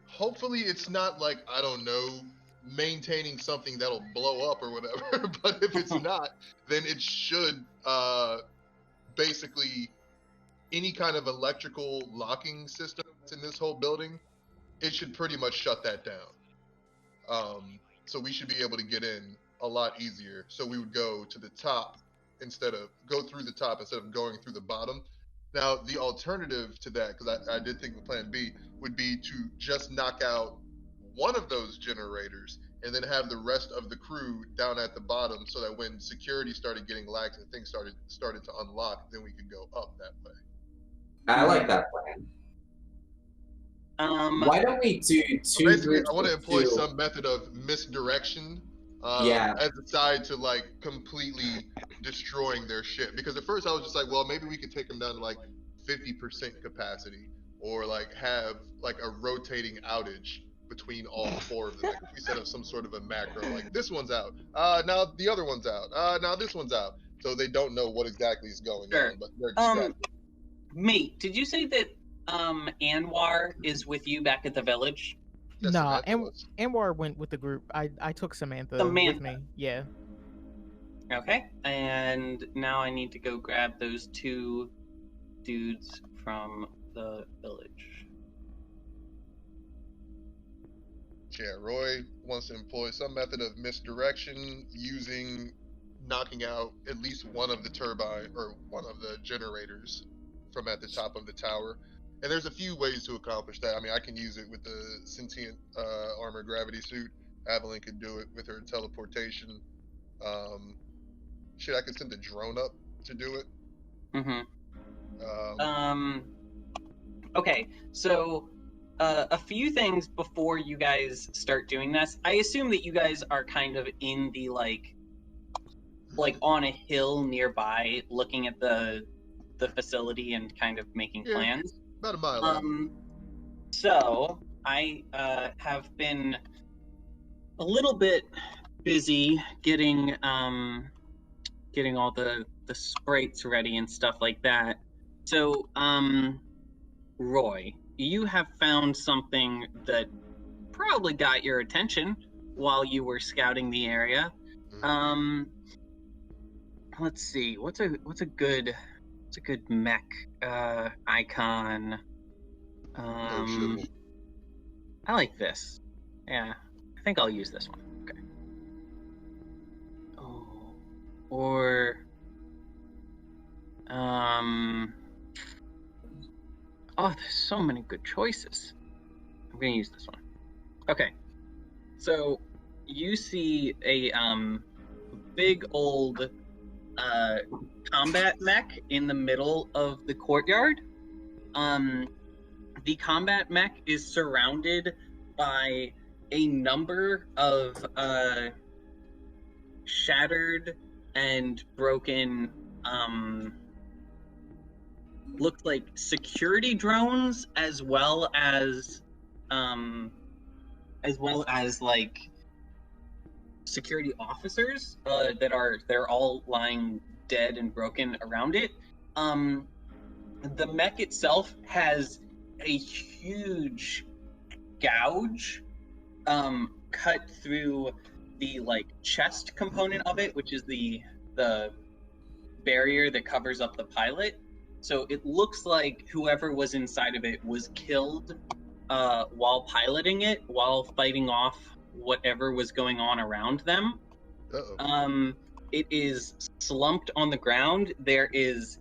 hopefully it's not like, I don't know, maintaining something that'll blow up or whatever. But if it's not, then it should basically any kind of electrical locking system that's in this whole building, it should pretty much shut that down. So we should be able to get in a lot easier. So we would go to the top go through the top instead of going through the bottom. Now, the alternative to that, because I did think the plan B, would be to just knock out one of those generators and then have the rest of the crew down at the bottom so that when security started getting lax and things started to unlock, then we could go up that way.
I like that plan. Why don't we do 2
basically,
groups?
I want to employ
2.
some method of misdirection as a side to like completely destroying their shit. Because at first I was just like, well, maybe we could take them down to like 50% capacity, or like have like a rotating outage between all 4 of them. Like if we set up some sort of a macro, like this one's out, now the other one's out, now this one's out, so they don't know what exactly is going on, but they're distracted.
Mate, did you say that Anwar is with you back at the village?
Yes,
No,
Samantha was.
Anwar went with the group. I took Samantha with me. Yeah.
Okay, and now I need to go grab those 2 dudes from the village.
Yeah, Roy wants to employ some method of misdirection using knocking out at least one of the turbine or one of the generators from at the top of the tower. And there's a few ways to accomplish that. I mean, I can use it with the sentient armor gravity suit. Aveline could do it with her teleportation. I could send the drone up to do it.
Okay, so a few things before you guys start doing this. I assume that you guys are kind of in the like on a hill nearby, looking at the facility and kind of making plans.
About a mile out.
So I have been a little bit busy getting all the sprites ready and stuff like that. So Roy, you have found something that probably got your attention while you were scouting the area. Let's see, what's a good mech icon? I like this. Yeah, I think I'll use this one. Okay. There's so many good choices. I'm gonna use this one. Okay. So you see a big old combat mech in the middle of the courtyard. The combat mech is surrounded by a number of shattered and broken looked like security drones as well as like security officers they're all lying dead and broken around it. The mech itself has a huge gouge cut through the like chest component of it, which is the barrier that covers up the pilot. So it looks like whoever was inside of it was killed while piloting it, while fighting off whatever was going on around them. It is slumped on the ground. There is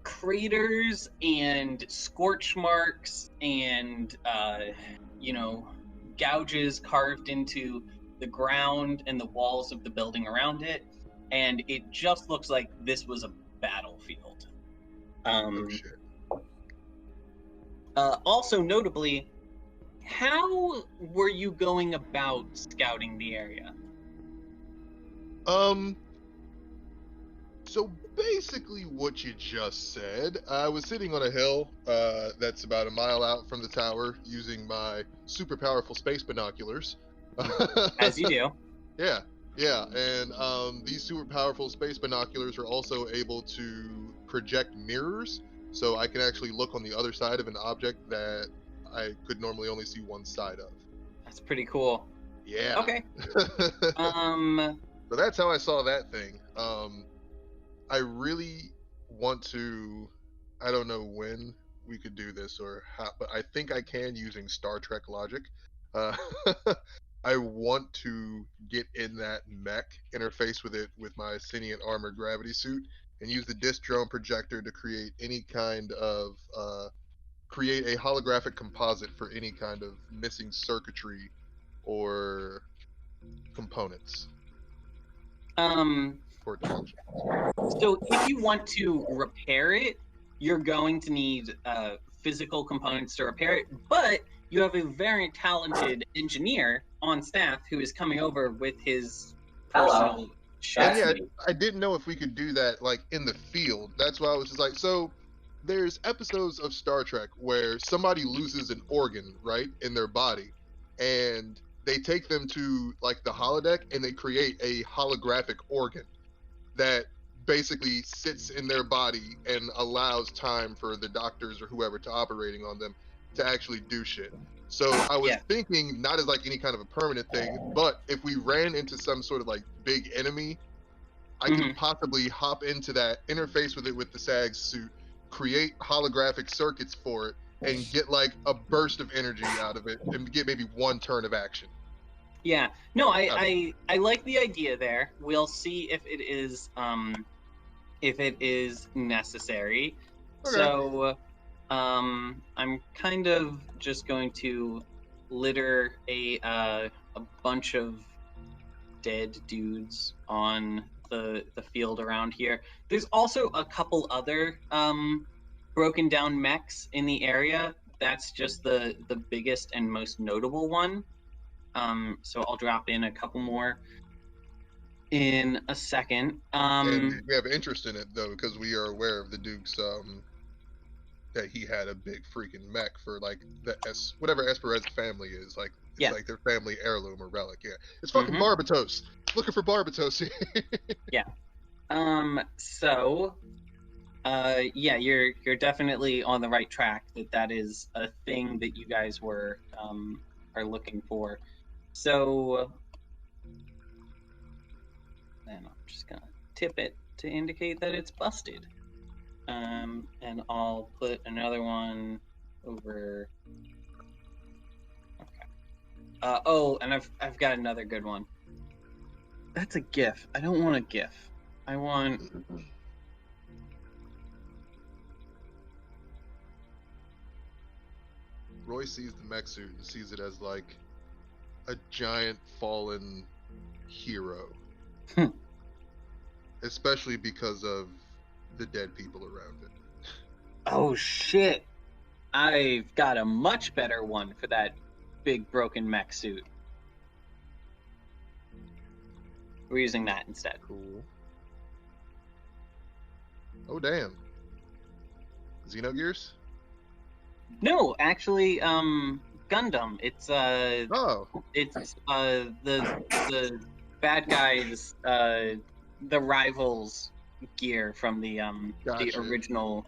craters and scorch marks and gouges carved into the ground and the walls of the building around it, and it just looks like this was a battlefield. Also notably, how were you going about scouting the area?
So basically what you just said. I was sitting on a hill that's about a mile out from the tower using my super powerful space binoculars.
As you do.
Yeah, and these super powerful space binoculars are also able to project mirrors, so I can actually look on the other side of an object that I could normally only see one side of.
That's pretty cool.
Yeah.
Okay.
So that's how I saw that thing. I really want to, I don't know when we could do this or how, but I think I can using Star Trek logic. I want to get in that mech, interface with it with my sentient armor gravity suit, and use the disc drone projector to create any kind of, create a holographic composite for any kind of missing circuitry or components. For it to function.
So if you want to repair it, you're going to need physical components to repair it, but you have a very talented engineer on staff who is coming over with his personal chassis.
Yeah, I didn't know if we could do that like in the field. That's why I was just like, so there's episodes of Star Trek where somebody loses an organ, right, in their body, and they take them to like the holodeck and they create a holographic organ that basically sits in their body and allows time for the doctors or whoever to operating on them to actually do shit. So I was thinking not as like any kind of a permanent thing, but if we ran into some sort of like big enemy, I could possibly hop into that, interface with it with the SAG suit, create holographic circuits for it, and get like a burst of energy out of it and get maybe one turn of action.
Yeah. No, I like the idea there. We'll see if it is necessary.
Okay.
So I'm kind of just going to litter a bunch of dead dudes on the field around here. There's also a couple other broken down mechs in the area. That's just the biggest and most notable one. So I'll drop in a couple more in a second.
And we have interest in it though, because we are aware of the Duke's that he had a big freaking mech for like whatever Esperez family is, like it's like their family heirloom or relic. Yeah, it's fucking Barbatos. Looking for Barbatos.
Yeah. So, yeah, you're definitely on the right track. That is a thing that you guys are looking for. So, then I'm just gonna tip it to indicate that it's busted. And I'll put another one over. Okay. Oh, and I've got another good one. That's a GIF. I don't want a GIF. I want.
Roy sees the mech suit and sees it as like a giant fallen hero. Especially because of the dead people around it.
Oh shit! I've got a much better one for that big broken mech suit. We're using that instead.
Cool. Oh damn. Xenogears?
No, actually, Gundam. It's it's the bad guys, the rivals gear from the original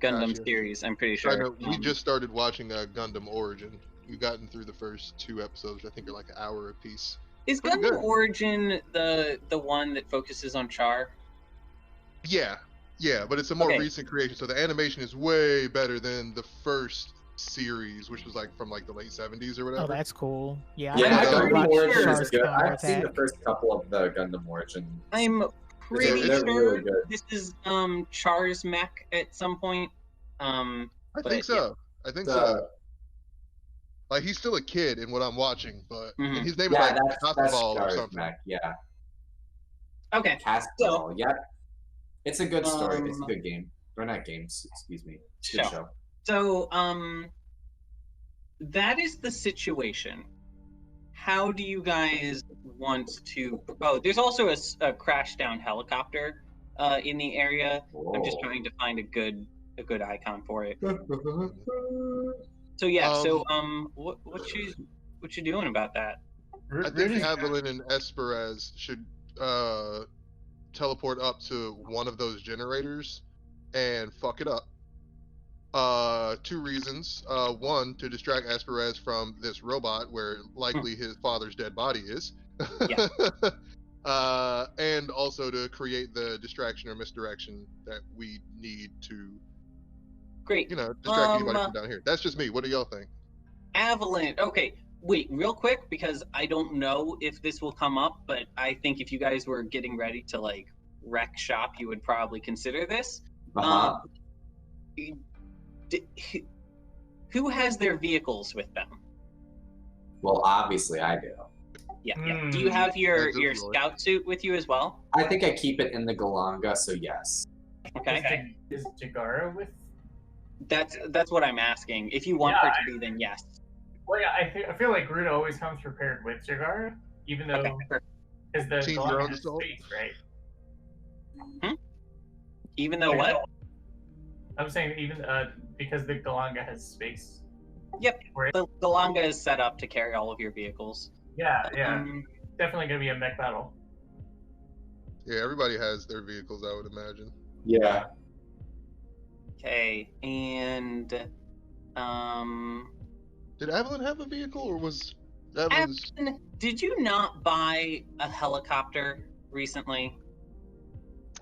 Gundam series. I'm pretty sure.
I know. We just started watching Gundam Origin. We've gotten through the first 2 episodes, which I think are like an hour apiece.
Is Gundam Origin the one that focuses on Char?
Yeah, but it's a more recent creation, so the animation is way better than the first series, which was like from like the late 70s or whatever.
Oh, that's cool. Yeah,
Gundam Origin
Char's
is good. I've seen
counterattack.
the first couple of the Gundam Origin.
I'm pretty
They're
sure
really good.
this is Char's mech at some point.
I think so. I think so. Like he's still a kid in what I'm watching, but and his name is like Castabal or something.
Mech, yeah.
Okay.
Castabal, yep. It's a good story. It's a good game. Or not games, excuse me. It's a good show.
So, that is the situation. How do you guys want to? Oh, there's also a crashed down helicopter in the area.
Whoa.
I'm just trying to find a good icon for it. So yeah, what you doing about that?
I think Aveline and Esperez should teleport up to one of those generators and fuck it up. 2 reasons. One, to distract Esperez from this robot where likely his father's dead body is.
Yeah.
And also to create the distraction or misdirection that we need to distract anybody from down here. That's just me. What do y'all think?
Aveline. Okay, wait, real quick, because I don't know if this will come up, but I think if you guys were getting ready to like wreck shop, you would probably consider this. Who has their vehicles with them?
Well, obviously I do.
Yeah. Do you have your scout suit with you as well?
I think I keep it in the Galanga, so yes.
Okay.
Is Jagara with?
That's what I'm asking. If you want her to be, then yes.
Well, yeah, I feel like Ruda always comes prepared with Jagara, even though because the Galanga has space, right?
Even though what?
I'm saying even because the Galanga has space.
Yep. The Galanga is set up to carry all of your vehicles.
Yeah. Definitely gonna be a mech battle.
Yeah, everybody has their vehicles, I would imagine.
Yeah.
Okay, and
did Aveline have a vehicle, or was Aveline's...
Aveline, did you not buy a helicopter recently?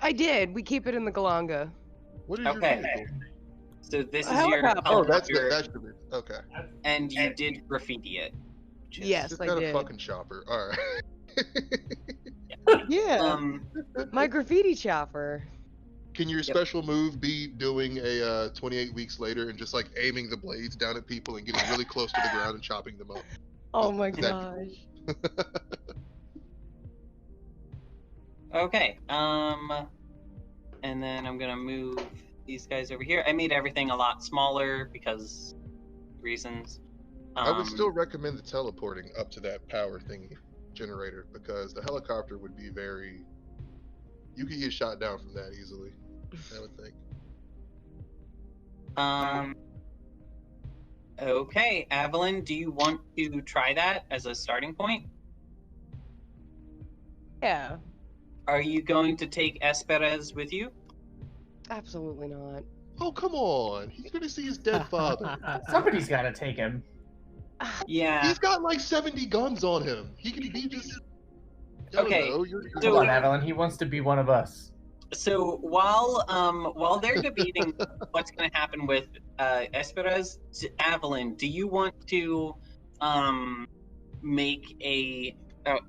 I did. We keep it in the Galanga.
What is your vehicle?
So this is
Helicopter.
your
that's should be okay.
And you did graffiti it.
Yes,
Just
I
got a
did.
fucking chopper. All right.
Yeah, my graffiti chopper.
Can your special move be doing a 28 weeks later and just like aiming the blades down at people and getting really close to the ground and chopping them up?
Oh my
That'd be
gosh.
Okay. And then I'm gonna move these guys over here. I made everything a lot smaller because reasons.
I would still recommend the teleporting up to that power thingy generator because the helicopter would be very. You could get shot down from that easily, I would think.
Okay, Aveline, do you want to try that as a starting point?
Yeah,
Are you going to take Esperez with you?
absolutely not.
Oh, come on. He's going to see his dead father.
Somebody's got to take him.
Yeah.
He's got like 70 guns on him. He could be just. I don't
Okay,
know, you're
so-
Come on, Aveline. He wants to be one of us.
So while they're debating what's going to happen with Esperez, Aveline, do you want to make a?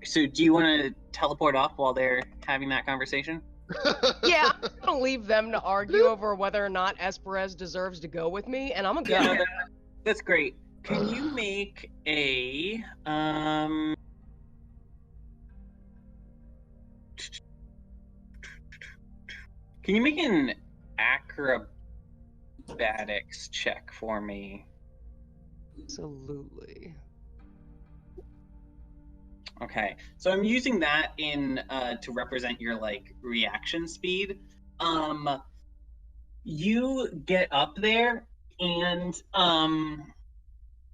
So do you want to teleport off while they're having that conversation?
Yeah, I'm gonna leave them to argue over whether or not Esperez deserves to go with me, and I'm gonna go.
Yeah, that's great. Can you make a Can you make an acrobatics check for me?
Absolutely.
Okay, so I'm using that in to represent your like reaction speed. You get up there and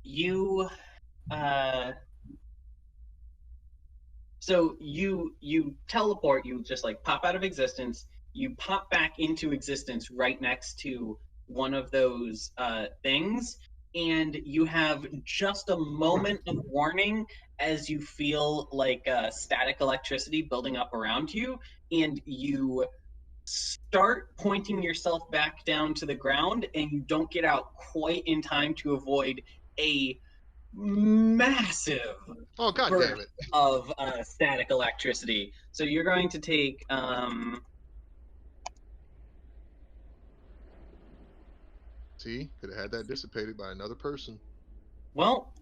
you so you teleport, you just like pop out of existence, you pop back into existence right next to one of those things, and you have just a moment of warning as you feel like static electricity building up around you, and you start pointing yourself back down to the ground, and you don't get out quite in time to avoid a massive
Oh, god
burst
damn it.
of static electricity. So you're going to take
See, could have had that dissipated by another person.
well,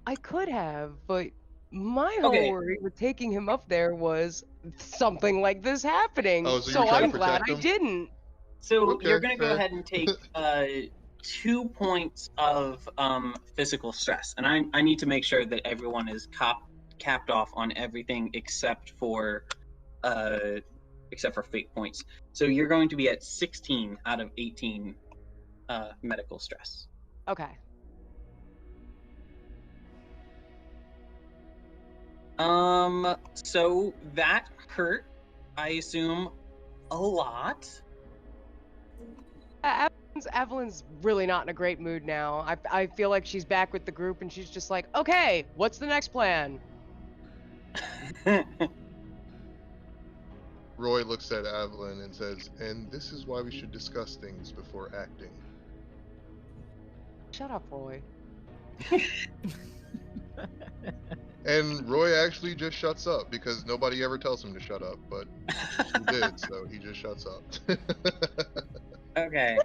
I could have, but my whole
Okay.
worry with taking him up there was something like this happening.
Oh, so
so
you're trying
I'm
to
glad
protect
I
him?
didn't.
so
Okay,
you're going to go
fair.
ahead and take 2 points of physical stress, and I need to make sure that everyone is capped off on everything except for fate points. So you're going to be at 16 out of 18 medical stress.
Okay.
So that hurt, I assume, a lot.
Aveline's really not in a great mood now. I feel like she's back with the group and she's just like, okay, what's the next plan?
Roy looks at Aveline and says, and this is why we should discuss things before acting.
Shut up, Roy.
And Roy actually just shuts up because nobody ever tells him to shut up, but he did, so he just shuts up.
Okay.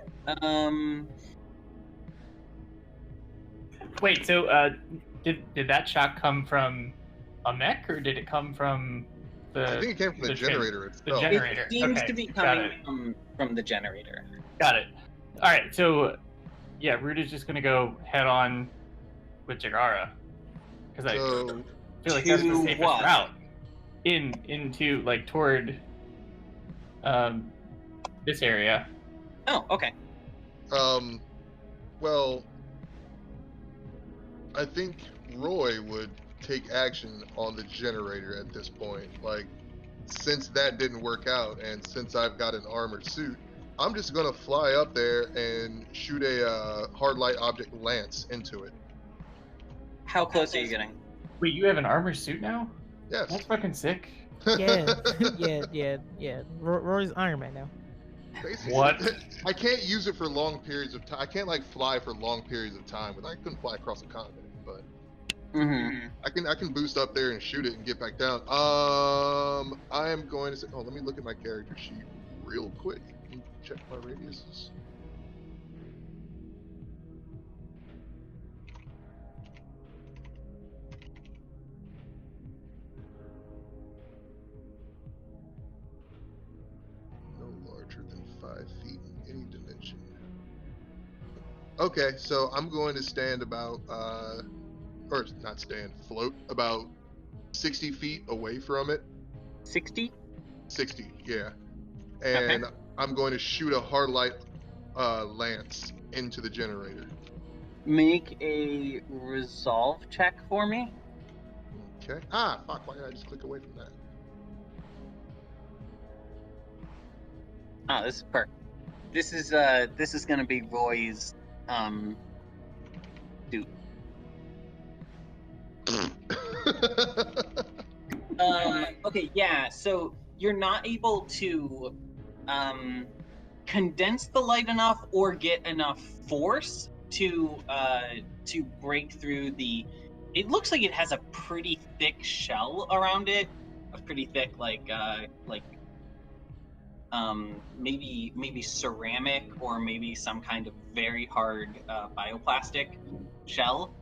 Wait, so did that shock come from a mech, or did it come from the?
I think it came from the generator itself.
The generator.
It seems
Okay,
to be
got
coming
it.
from the generator.
Got it. All right, so yeah, Ruda's just gonna go head on with Jagara because I
So,
feel like that's the
to
safest
what?
route into like toward this area.
Oh, okay.
well, I think Roy would take action on the generator at this point. Like, since that didn't work out, and since I've got an armored suit, I'm just gonna fly up there and shoot a hard light object lance into it.
How close are you getting?
Wait, you have an armor suit now?
Yes.
That's fucking sick.
Yeah, yeah. Roy's Iron Man now.
Basically,
What?
I can't use it for long periods of time. I can't like fly for long periods of time. I couldn't fly across a continent, but I can boost up there and shoot it and get back down. I am going to say, let me look at my character sheet real quick and check my radiuses. No larger than 5 feet in any dimension. Okay, so I'm going to stand about, or not stand, float about 60 feet away from it.
60?
60, yeah. And
Okay.
I'm going to shoot a hard light lance into the generator.
Make a resolve check for me.
Okay. Ah, fuck, why did I just click away from that?
Oh, this is perfect. This is gonna be Roy's dude. Okay, yeah, so you're not able to condense the light enough or get enough force to break through the. It looks like it has a pretty thick shell around it, a pretty thick maybe ceramic or maybe some kind of very hard bioplastic shell.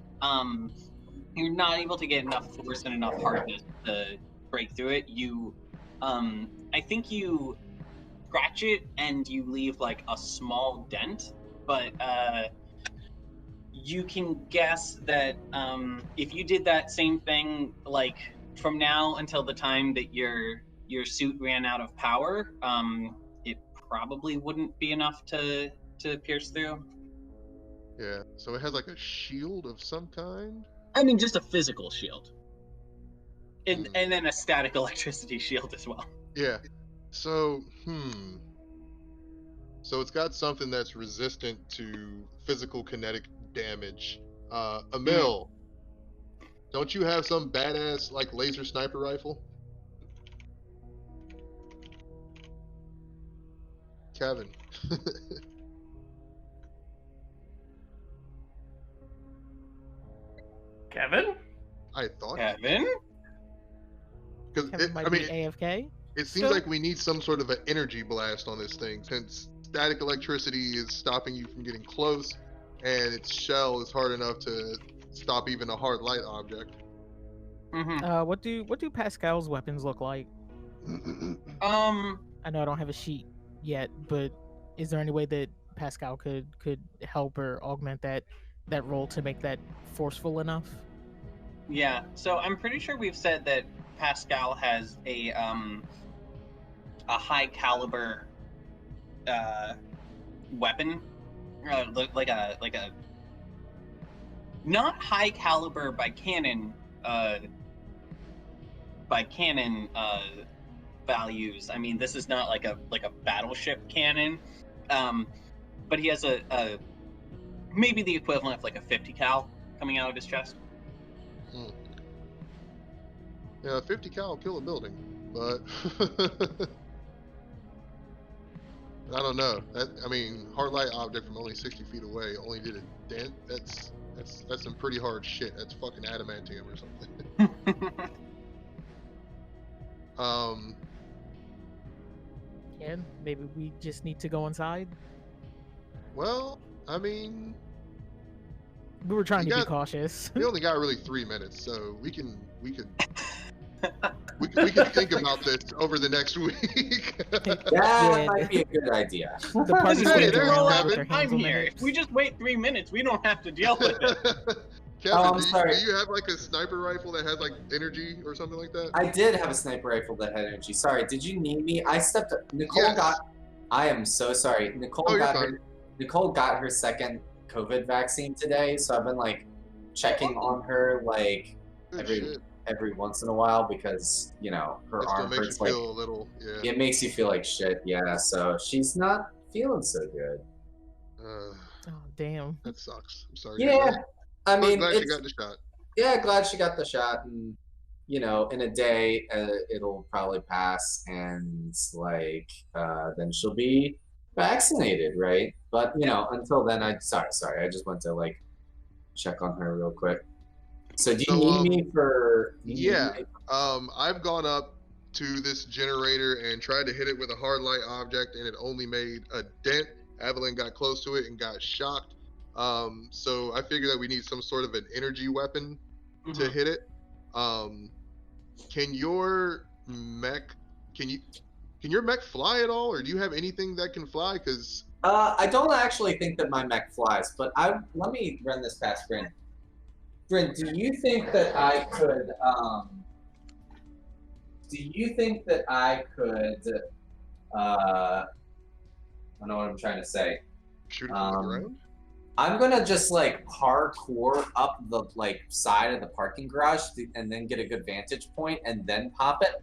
You're not able to get enough force and enough hardness to break through it. I think you scratch it and you leave like a small dent, but you can guess that if you did that same thing, like from now until the time that your suit ran out of power, it probably wouldn't be enough to pierce through.
Yeah, so it has like a shield of some kind?
I mean, just a physical shield. And then a static electricity shield as well.
Yeah. So, So it's got something that's resistant to physical kinetic damage. Amil, don't you have some badass like laser sniper rifle? Kevin.
Kevin?
I thought.
Kevin?
Because
Kevin be AFK.
It seems like we need some sort of an energy blast on this thing, since static electricity is stopping you from getting close, and its shell is hard enough to stop even a hard light object.
What do Pascal's weapons look like? I know I don't have a sheet yet, but is there any way that Pascal could help or augment that role to make that forceful enough?
Yeah, so I'm pretty sure we've said that Pascal has a high caliber weapon, like a not high caliber by canon values. I mean, this is not like a battleship cannon, but he has a maybe the equivalent of like a 50 cal coming out of his chest.
Yeah, 50 cal will kill a building, but I don't know. I mean, hard light object from only 60 feet away only did a dent. That's some pretty hard shit. That's fucking adamantium or something.
And maybe we just need to go inside.
Well, I mean,
we were trying to be cautious.
We only got really 3 minutes, so we could think about this over the next week.
That might be a good idea.
The party's
Hey,
going around with their hands
I'm
on
here.
their
If we just wait 3 minutes, we don't have to deal with it.
Kevin,
I'm sorry.
Do you have like a sniper rifle that has like energy or something like that?
I did have a sniper rifle that had energy. Sorry, did you need me? I stepped up. Nicole got. I am so sorry. Nicole got her second COVID vaccine today, so I've been like checking on her like every once in a while because her arm hurts.
Makes you feel a little, yeah.
It makes you feel like shit, yeah. So she's not feeling so good.
Oh damn.
That sucks. I'm sorry.
Yeah, I mean,
glad she got the shot.
Yeah, glad she got the shot, and in a day it'll probably pass, and like then she'll be vaccinated, right? But you know, until then, sorry, I just went to like check on her real quick. So do you need me for?
I've gone up to this generator and tried to hit it with a hard light object, and it only made a dent. Aveline got close to it and got shocked. So I figure that we need some sort of an energy weapon to hit it. Can your mech fly at all, or do you have anything that can fly? Because
I don't actually think that my mech flies, but let me run this past Bryn. Bryn, do you think that I could? Do you think that I could? I don't know what I'm trying to say.
Shoot it from the ground?
I'm gonna just like parkour up the like side of the parking garage and then get a good vantage point and then pop it.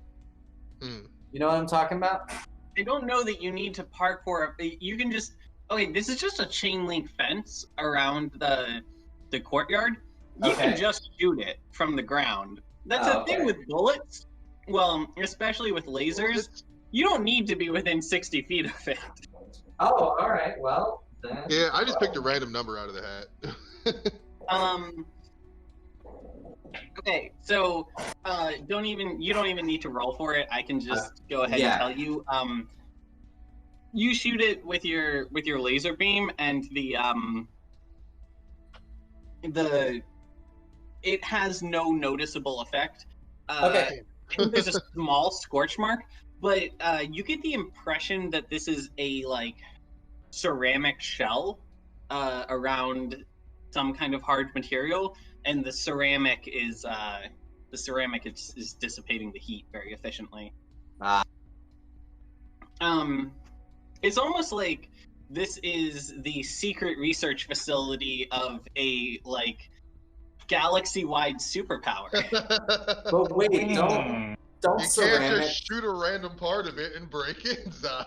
You know what I'm talking about?
I don't know that you need to parkour. You can just this is just a chain link fence around the courtyard. You can just shoot it from the ground. That's the thing with bullets. Well, especially with lasers, you don't need to be within 60 feet of it.
Oh, all right. Well.
Yeah, I just picked a random number out of the hat.
Okay, so you don't even need to roll for it. I can just go ahead and tell you. You shoot it with your laser beam, and it has no noticeable effect.
Okay.
There's a small scorch mark, but you get the impression that this is a like ceramic shell around some kind of hard material, and the ceramic is dissipating the heat very efficiently. It's almost like this is the secret research facility of a like galaxy-wide superpower.
But wait, don't
you
ceramic.
Can't just shoot a random part of it and break it inside.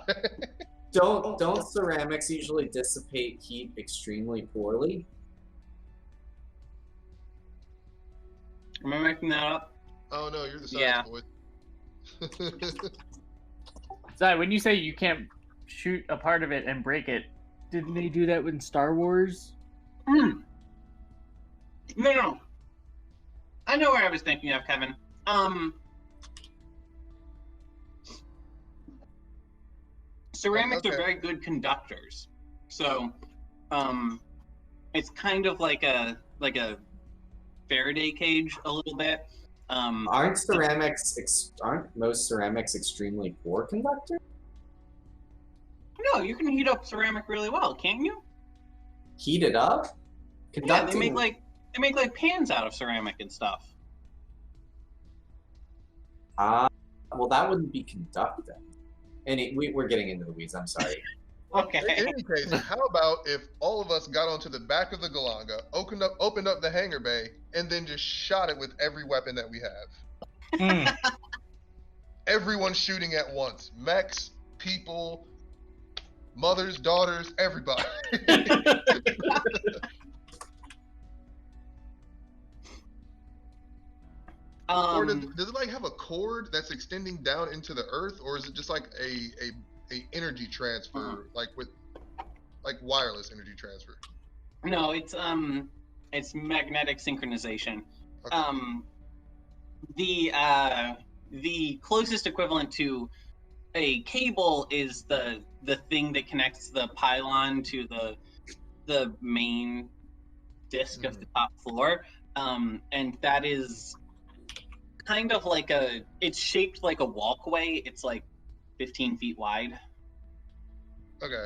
Don't ceramics usually dissipate heat extremely poorly?
Am I making that up?
Oh no, you're the science boy.
Sorry, when you say you can't shoot a part of it and break it, didn't they do that in Star Wars?
No. I know where I was thinking of, Kevin. Ceramics are very good conductors, so it's kind of like a Faraday cage a little bit.
Aren't most ceramics extremely poor conductors?
No, you can heat up ceramic really well, can't you?
Heat it up?
Yeah, they make like pans out of ceramic and stuff.
Well, that wouldn't be conducting. We're getting into the weeds. I'm sorry.
Okay.
In any case, how about if all of us got onto the back of the Galanga, opened up the hangar bay, and then just shot it with every weapon that we have? Everyone shooting at once. Mechs, people, mothers, daughters, everybody. Or does it like have a cord that's extending down into the earth, or is it just like a energy transfer, like wireless energy transfer?
No, it's magnetic synchronization.
Okay.
The closest equivalent to a cable is the thing that connects the pylon to the main disc of the top floor, and that is kind of like it's shaped like a walkway. It's like 15 feet wide.
Okay.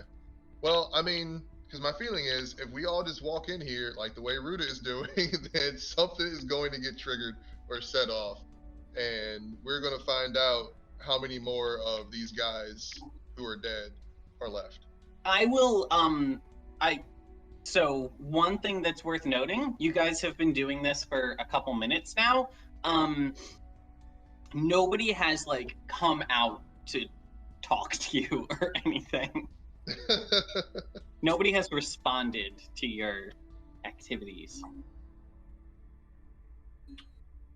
Well, I mean, because my feeling is if we all just walk in here like the way Ruda is doing, then something is going to get triggered or set off, and we're going to find out how many more of these guys who are dead are left.
I will, so one thing that's worth noting, you guys have been doing this for a couple minutes now. Nobody has like come out to talk to you or anything. Nobody has responded to your activities.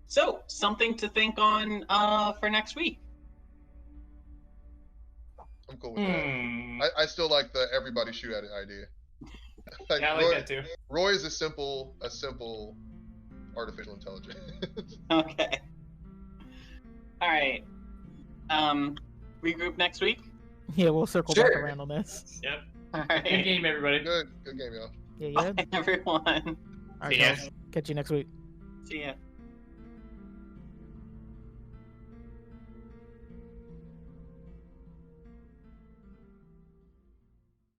So, something to think on for next week.
I'm cool with that. I still like the everybody shoot at it idea. Like,
Yeah, I like that too.
Roy is a simple artificial intelligence.
Okay. All right. Regroup next week.
Yeah, we'll circle back
Sure.
around on this.
Yep.
All
Good
right.
game, everybody.
Good game, y'all.
Yeah, yeah.
Bye, everyone.
All right,
See ya.
guys. Catch you next week.
See ya.